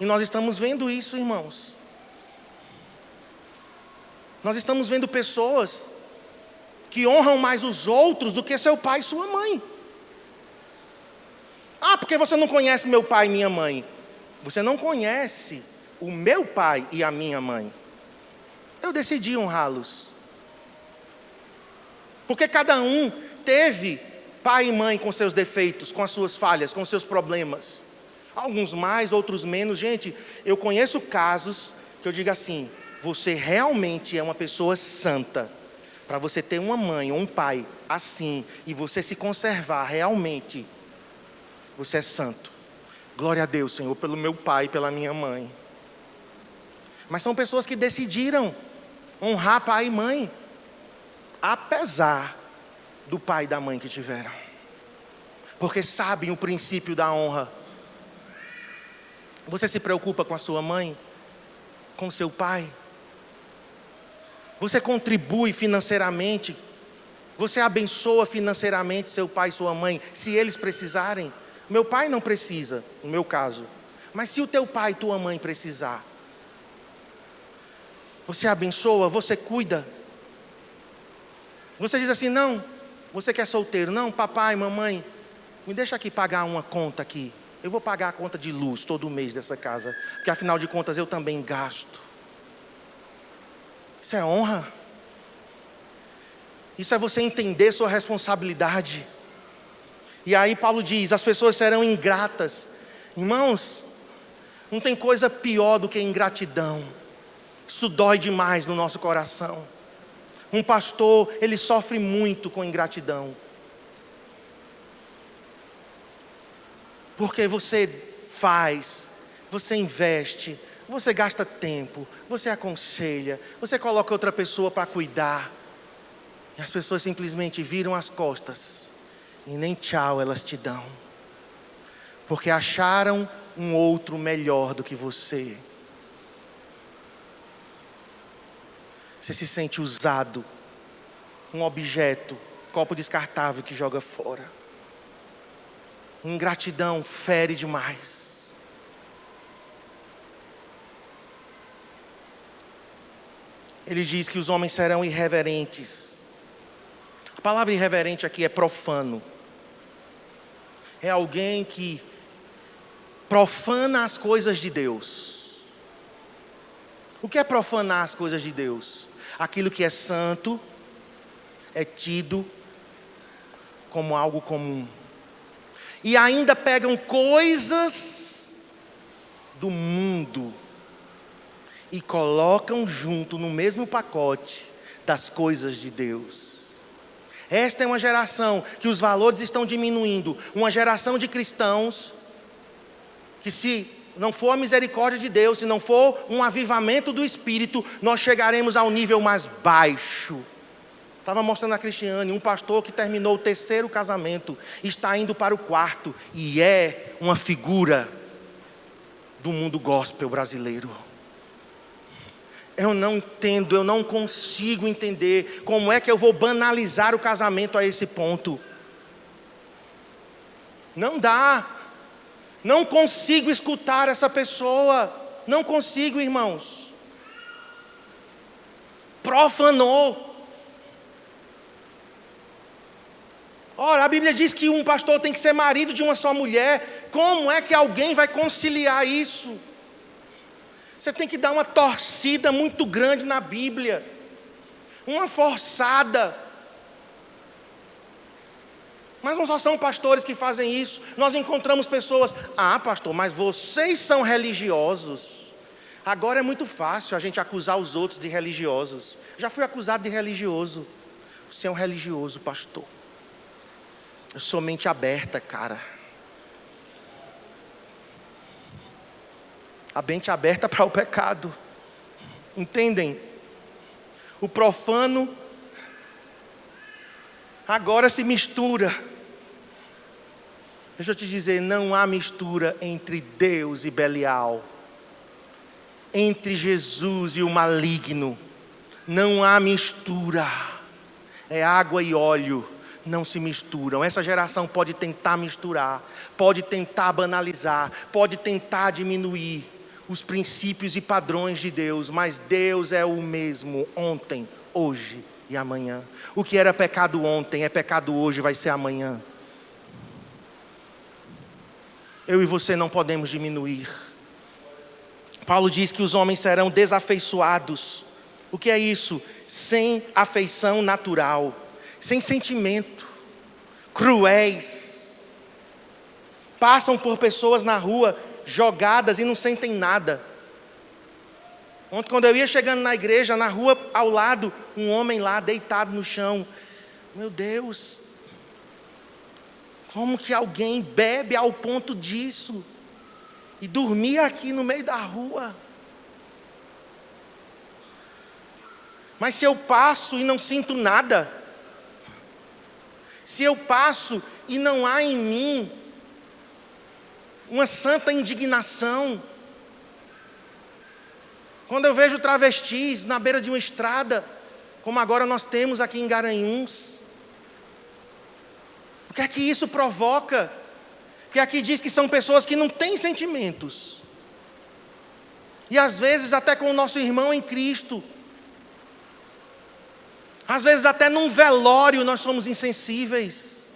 E nós estamos vendo isso, irmãos. Nós estamos vendo pessoas que honram mais os outros do que seu pai e sua mãe. Ah, porque você não conhece meu pai e minha mãe. Você não conhece o meu pai e a minha mãe. Eu decidi honrá-los. Porque cada um teve pai e mãe com seus defeitos, com as suas falhas, com seus problemas. Alguns mais, outros menos. Gente, eu conheço casos que eu digo assim, você realmente é uma pessoa santa. Para você ter uma mãe ou um pai assim, e você se conservar realmente, Você é santo. Glória a Deus, Senhor, pelo meu pai e pela minha mãe. Mas são pessoas que decidiram honrar pai e mãe, apesar do pai e da mãe que tiveram. Porque sabem o princípio da honra. Você se preocupa com a sua mãe? Com seu pai? Você contribui financeiramente? Você abençoa financeiramente seu pai e sua mãe, se eles precisarem? Meu pai não precisa, no meu caso. Mas se o teu pai e tua mãe precisar, você abençoa, você cuida. Você diz assim, não, você que é solteiro, não, papai, mamãe, me deixa aqui pagar uma conta aqui. Eu vou pagar a conta de luz todo mês dessa casa, porque afinal de contas eu também gasto. Isso é honra. Isso é você entender sua responsabilidade. E aí Paulo diz, as pessoas serão ingratas. Irmãos, não tem coisa pior do que ingratidão. Isso dói demais no nosso coração. Um pastor, ele sofre muito com ingratidão. Porque você faz, você investe, você gasta tempo, você aconselha, você coloca outra pessoa para cuidar. E as pessoas simplesmente viram as costas e nem tchau elas te dão. Porque acharam um outro melhor do que você. Você se sente usado, um objeto, copo descartável que joga fora. Ingratidão fere demais. Ele diz que os homens serão irreverentes. A palavra irreverente aqui é profano. É alguém que profana as coisas de Deus. O que é profanar as coisas de Deus? Aquilo que é santo é tido como algo comum. E ainda pegam coisas do mundo e colocam junto no mesmo pacote das coisas de Deus. Esta é uma geração que os valores estão diminuindo. Uma geração de cristãos que, se não for a misericórdia de Deus, se não for um avivamento do Espírito, nós chegaremos ao nível mais baixo. Estava mostrando a Cristiane, um pastor que terminou o 3º casamento, está indo para o 4º, e é uma figura do mundo gospel brasileiro. Eu não entendo, eu não consigo entender como é que eu vou banalizar o casamento a esse ponto. Não dá. Não consigo escutar essa pessoa. Não consigo, irmãos. Profanou. Ora, a Bíblia diz que um pastor tem que ser marido de uma só mulher. Como é que alguém vai conciliar isso? Você tem que dar uma torcida muito grande na Bíblia. Uma forçada. Mas não só são pastores que fazem isso. Nós encontramos pessoas, pastor, mas vocês são religiosos. Agora é muito fácil a gente acusar os outros de religiosos. Já fui acusado de religioso. Você é um religioso, pastor. Eu sou mente aberta, cara. A mente aberta para o pecado. Entendem? O profano agora se mistura. Deixa eu te dizer, não há mistura entre Deus e Belial. Entre Jesus e o maligno. Não há mistura. É água e óleo. Não se misturam. Essa geração pode tentar misturar, pode tentar banalizar, pode tentar diminuir os princípios e padrões de Deus, mas Deus é o mesmo ontem, hoje e amanhã. O que era pecado ontem é pecado hoje, vai ser amanhã. Eu e você não podemos diminuir. Paulo diz que os homens serão desafeiçoados. O que é isso? Sem afeição natural, sem sentimento, cruéis, passam por pessoas na rua jogadas e não sentem nada. Ontem, quando eu ia chegando na igreja, na rua ao lado, um homem lá deitado no chão. Meu Deus, Como que alguém bebe ao ponto disso? E dormir aqui no meio da rua? Mas se eu passo e não sinto nada, se eu passo e não há em mim uma santa indignação, quando eu vejo travestis na beira de uma estrada, como agora nós temos aqui em Garanhuns, o que é que isso provoca? Porque aqui diz que são pessoas que não têm sentimentos, e às vezes até com o nosso irmão em Cristo, às vezes até num velório nós somos insensíveis.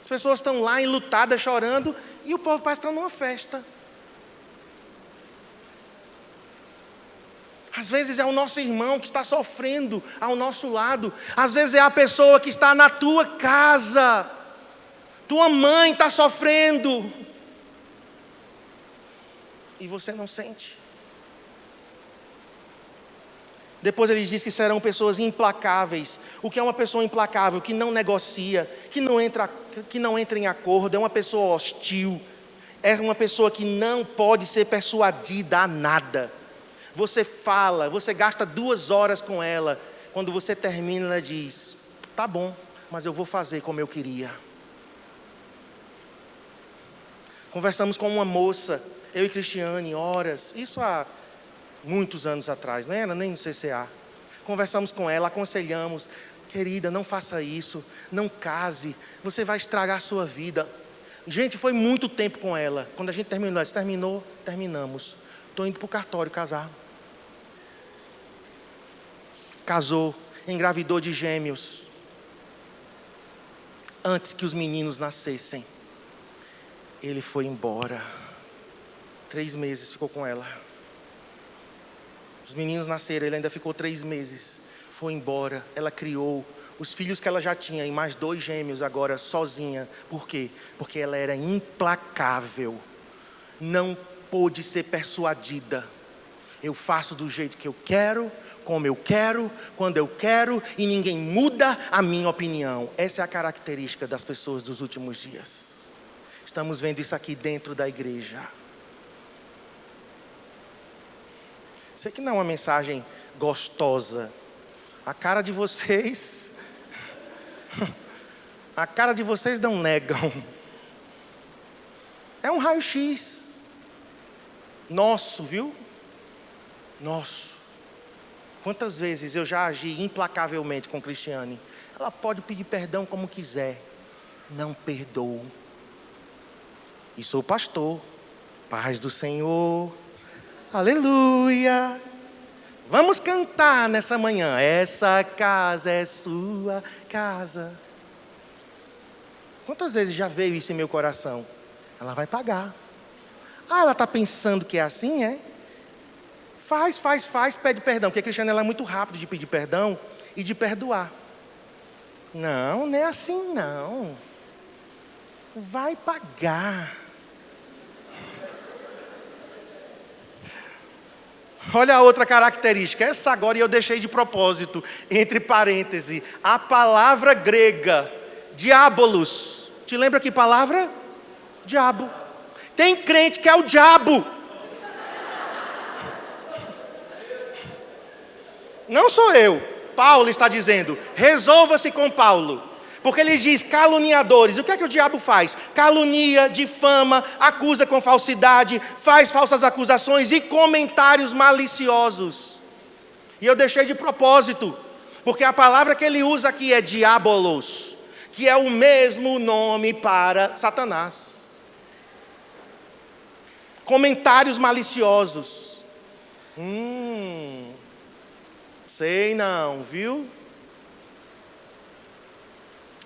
As pessoas estão lá enlutadas, chorando, e o povo parece estar numa festa. Às vezes é o nosso irmão que está sofrendo ao nosso lado. Às vezes é a pessoa que está na tua casa. Tua mãe está sofrendo. E você não sente. Depois ele diz que serão pessoas implacáveis. O que é uma pessoa implacável? Que não negocia, que não entra em acordo, é uma pessoa hostil, é uma pessoa que não pode ser persuadida a nada. Você fala, você gasta 2 horas com ela, quando você termina ela diz, tá bom, mas eu vou fazer como eu queria. Conversamos com uma moça, eu e Cristiane, horas, isso há muitos anos atrás, não era nem no CCA. Conversamos com ela, aconselhamos, querida, não faça isso, não case, você vai estragar a sua vida. Gente, foi muito tempo com ela. Quando a gente terminou, ela disse, terminou, terminamos. Estou indo para o cartório casar. Casou, engravidou de gêmeos, antes que os meninos nascessem. Ele foi embora. 3 meses ficou com ela. Os meninos nasceram, ele ainda ficou 3 meses. Foi embora, ela criou os filhos que ela já tinha e mais 2 gêmeos agora sozinha. Por quê? Porque ela era implacável. Não pôde ser persuadida. Eu faço do jeito que eu quero, como eu quero, quando eu quero, e ninguém muda a minha opinião. Essa é a característica das pessoas dos últimos dias. Estamos vendo isso aqui dentro da igreja. Sei que não é uma mensagem gostosa. A cara de vocês não negam. É um raio-x. Nosso, viu? Nosso. Quantas vezes eu já agi implacavelmente com Cristiane? Ela pode pedir perdão como quiser. Não perdoo. E sou pastor. Paz do Senhor. Aleluia. Vamos cantar nessa manhã. Essa casa é sua casa. Quantas vezes já veio isso em meu coração? Ela vai pagar. Ah, ela está pensando que é assim, é? Faz, pede perdão. Porque a Cristiane ela é muito rápida de pedir perdão e de perdoar. Não é assim não. Vai pagar. Olha a outra característica. Essa agora eu deixei de propósito, entre parênteses. A palavra grega, diabolos. Te lembra que palavra? Diabo. Tem crente que é o diabo. Não sou eu. Paulo está dizendo, resolva-se com Paulo. Porque ele diz caluniadores. O que é que o diabo faz? Calunia, difama, acusa com falsidade, faz falsas acusações e comentários maliciosos. E eu deixei de propósito, porque a palavra que ele usa aqui é diabolos, que é o mesmo nome para Satanás. Comentários maliciosos. Sei não, viu?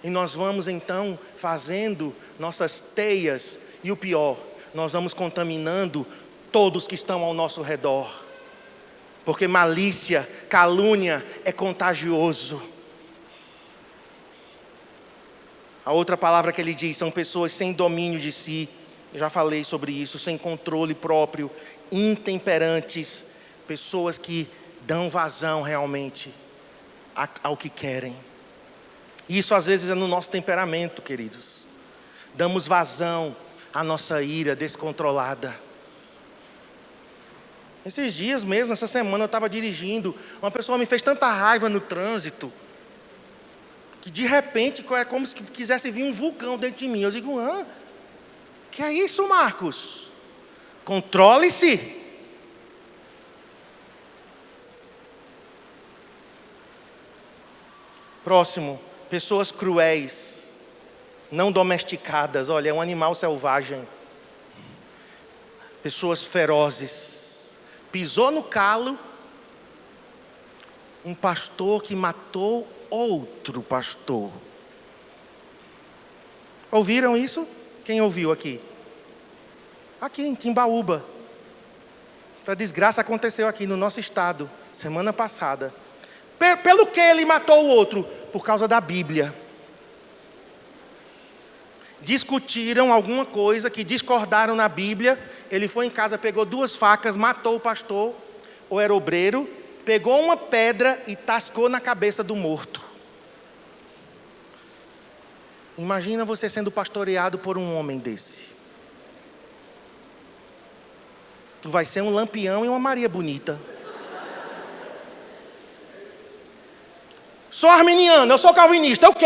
E nós vamos então fazendo nossas teias, e o pior, nós vamos contaminando todos que estão ao nosso redor. Porque malícia, calúnia é contagioso. A outra palavra que ele diz são pessoas sem domínio de si. Eu já falei sobre isso, sem controle próprio, intemperantes, pessoas que dão vazão realmente ao que querem. E isso às vezes é no nosso temperamento, queridos. Damos vazão à nossa ira descontrolada. Esses dias mesmo, essa semana eu estava dirigindo, uma pessoa me fez tanta raiva no trânsito, que de repente é como se quisesse vir um vulcão dentro de mim. Eu digo, que é isso, Marcos? Controle-se. Próximo, pessoas cruéis, não domesticadas. Olha, é um animal selvagem. Pessoas ferozes. Pisou no calo, um pastor que matou outro pastor. Ouviram isso? Quem ouviu aqui? Aqui em Timbaúba. A desgraça aconteceu aqui no nosso estado, semana passada. Pelo que ele matou o outro? Por causa da Bíblia. Discutiram alguma coisa que discordaram na Bíblia. Ele foi em casa, pegou 2 facas, matou o pastor, ou era obreiro, pegou uma pedra e tascou na cabeça do morto. Imagina você sendo pastoreado por um homem desse. Tu vai ser um Lampião e uma Maria Bonita. Sou arminiano, eu sou calvinista. O quê?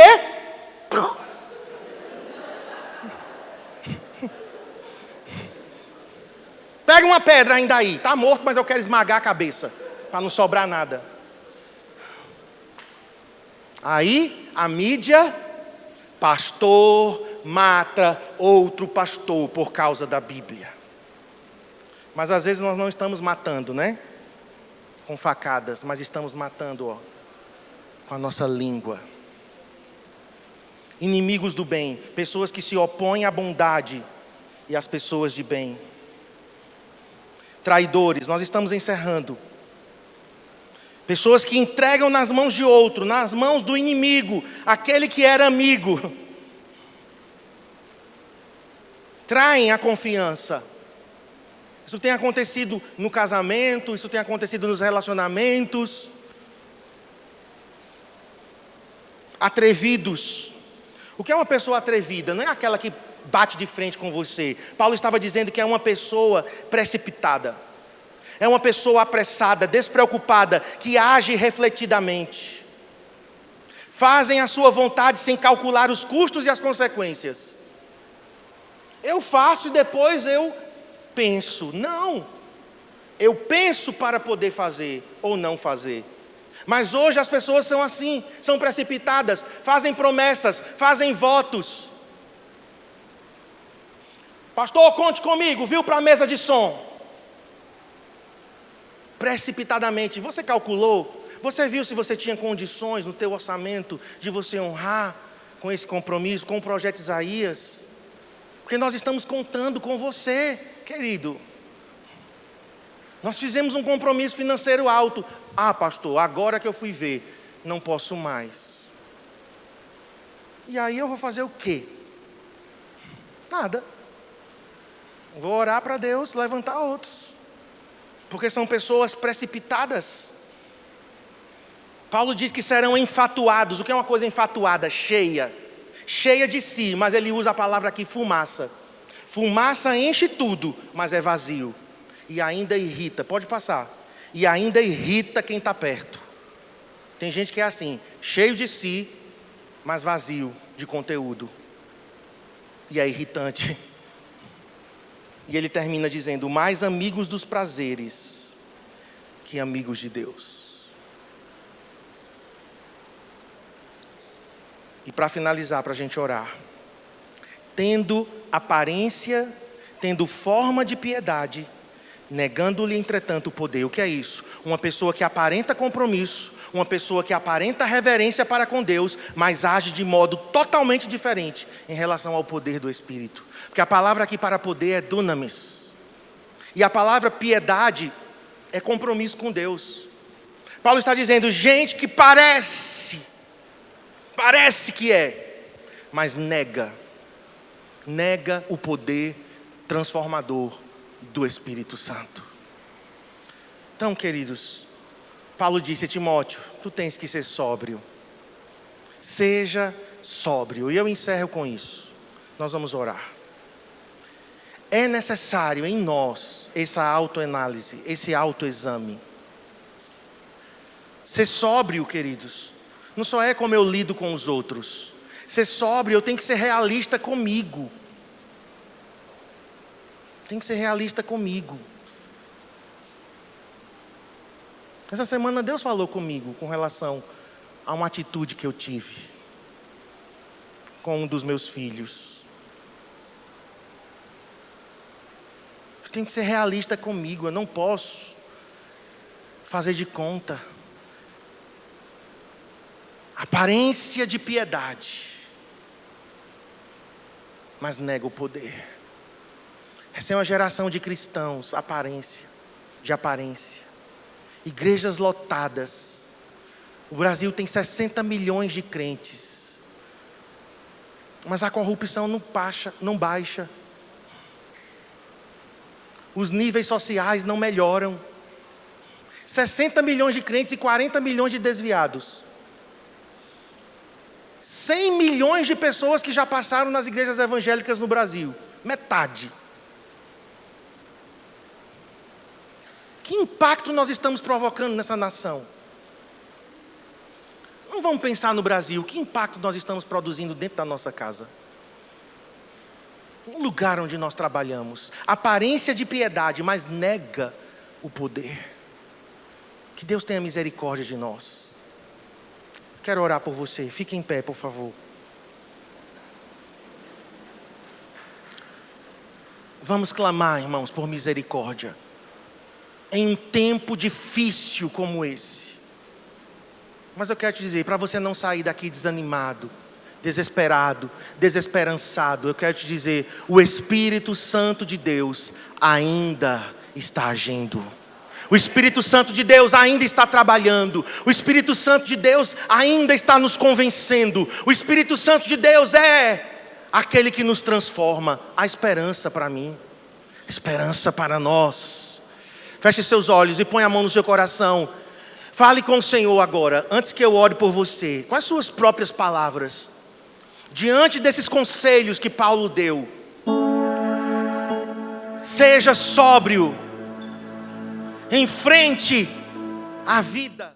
Pega uma pedra ainda aí. Está morto, mas eu quero esmagar a cabeça, para não sobrar nada. Aí, a mídia, pastor mata outro pastor por causa da Bíblia. Mas às vezes nós não estamos matando, né? Com facadas, mas estamos matando, com a nossa língua. Inimigos do bem, pessoas que se opõem à bondade e às pessoas de bem. Traidores, nós estamos encerrando. Pessoas que entregam nas mãos de outro, nas mãos do inimigo, aquele que era amigo. Traem a confiança. Isso tem acontecido no casamento, isso tem acontecido nos relacionamentos. Atrevidos. O que é uma pessoa atrevida? Não é aquela que bate de frente com você. Paulo estava dizendo que é uma pessoa precipitada. É uma pessoa apressada, despreocupada, que age refletidamente. Fazem a sua vontade sem calcular os custos e as consequências. Eu faço e depois eu penso. Não. Eu penso para poder fazer ou não fazer. Mas hoje as pessoas são assim, são precipitadas, fazem promessas, fazem votos. Pastor, conte comigo, viu, para a mesa de som. Precipitadamente, você calculou? Você viu se você tinha condições no teu orçamento de você honrar com esse compromisso, com o projeto Isaías? Porque nós estamos contando com você, querido. Nós fizemos um compromisso financeiro alto. Pastor, agora que eu fui ver, não posso mais. E aí eu vou fazer o quê? Nada. Vou orar para Deus levantar outros. Porque são pessoas precipitadas. Paulo diz que serão enfatuados. O que é uma coisa enfatuada? Cheia. Cheia de si, mas ele usa a palavra aqui, fumaça. Fumaça enche tudo, mas é vazio. E ainda irrita, pode passar. E ainda irrita quem está perto. Tem gente que é assim, cheio de si, mas vazio de conteúdo. E é irritante. E ele termina dizendo, mais amigos dos prazeres que amigos de Deus. E para finalizar, para a gente orar. Tendo aparência, tendo forma de piedade, negando-lhe, entretanto, o poder. O que é isso? Uma pessoa que aparenta compromisso, uma pessoa que aparenta reverência para com Deus, mas age de modo totalmente diferente em relação ao poder do Espírito. Porque a palavra aqui para poder é dunamis. E a palavra piedade é compromisso com Deus. Paulo está dizendo, gente que parece que é, mas nega o poder transformador do Espírito Santo. Então, queridos, Paulo disse a Timóteo, tu tens que ser sóbrio. Seja sóbrio. E eu encerro com isso. Nós vamos orar. É necessário em nós essa autoanálise, esse autoexame. Ser sóbrio, queridos, não só é como eu lido com os outros. Ser sóbrio, eu tenho que ser realista comigo. Tem que ser realista comigo. Essa semana Deus falou comigo com relação a uma atitude que eu tive com um dos meus filhos. Eu tenho que ser realista comigo. Eu não posso fazer de conta. Aparência de piedade, mas nega o poder. Essa é uma geração de cristãos, de aparência. Igrejas lotadas. O Brasil tem 60 milhões de crentes. Mas a corrupção não baixa. Os níveis sociais não melhoram. 60 milhões de crentes e 40 milhões de desviados. 100 milhões de pessoas que já passaram nas igrejas evangélicas no Brasil. Metade. Que impacto nós estamos provocando nessa nação? Não vamos pensar no Brasil. Que impacto nós estamos produzindo dentro da nossa casa? No lugar onde nós trabalhamos. Aparência de piedade, mas nega o poder. Que Deus tenha misericórdia de nós. Quero orar por você. Fique em pé, por favor. Vamos clamar, irmãos, por misericórdia. Em um tempo difícil como esse. Mas eu quero te dizer, para você não sair daqui desanimado, desesperado, desesperançado, eu quero te dizer, o Espírito Santo de Deus ainda está agindo. O Espírito Santo de Deus ainda está trabalhando. O Espírito Santo de Deus ainda está nos convencendo. O Espírito Santo de Deus é aquele que nos transforma. Há esperança para mim, esperança para nós. Feche seus olhos e põe a mão no seu coração. Fale com o Senhor agora, antes que eu ore por você, com as suas próprias palavras. Diante desses conselhos que Paulo deu, seja sóbrio. Enfrente a vida.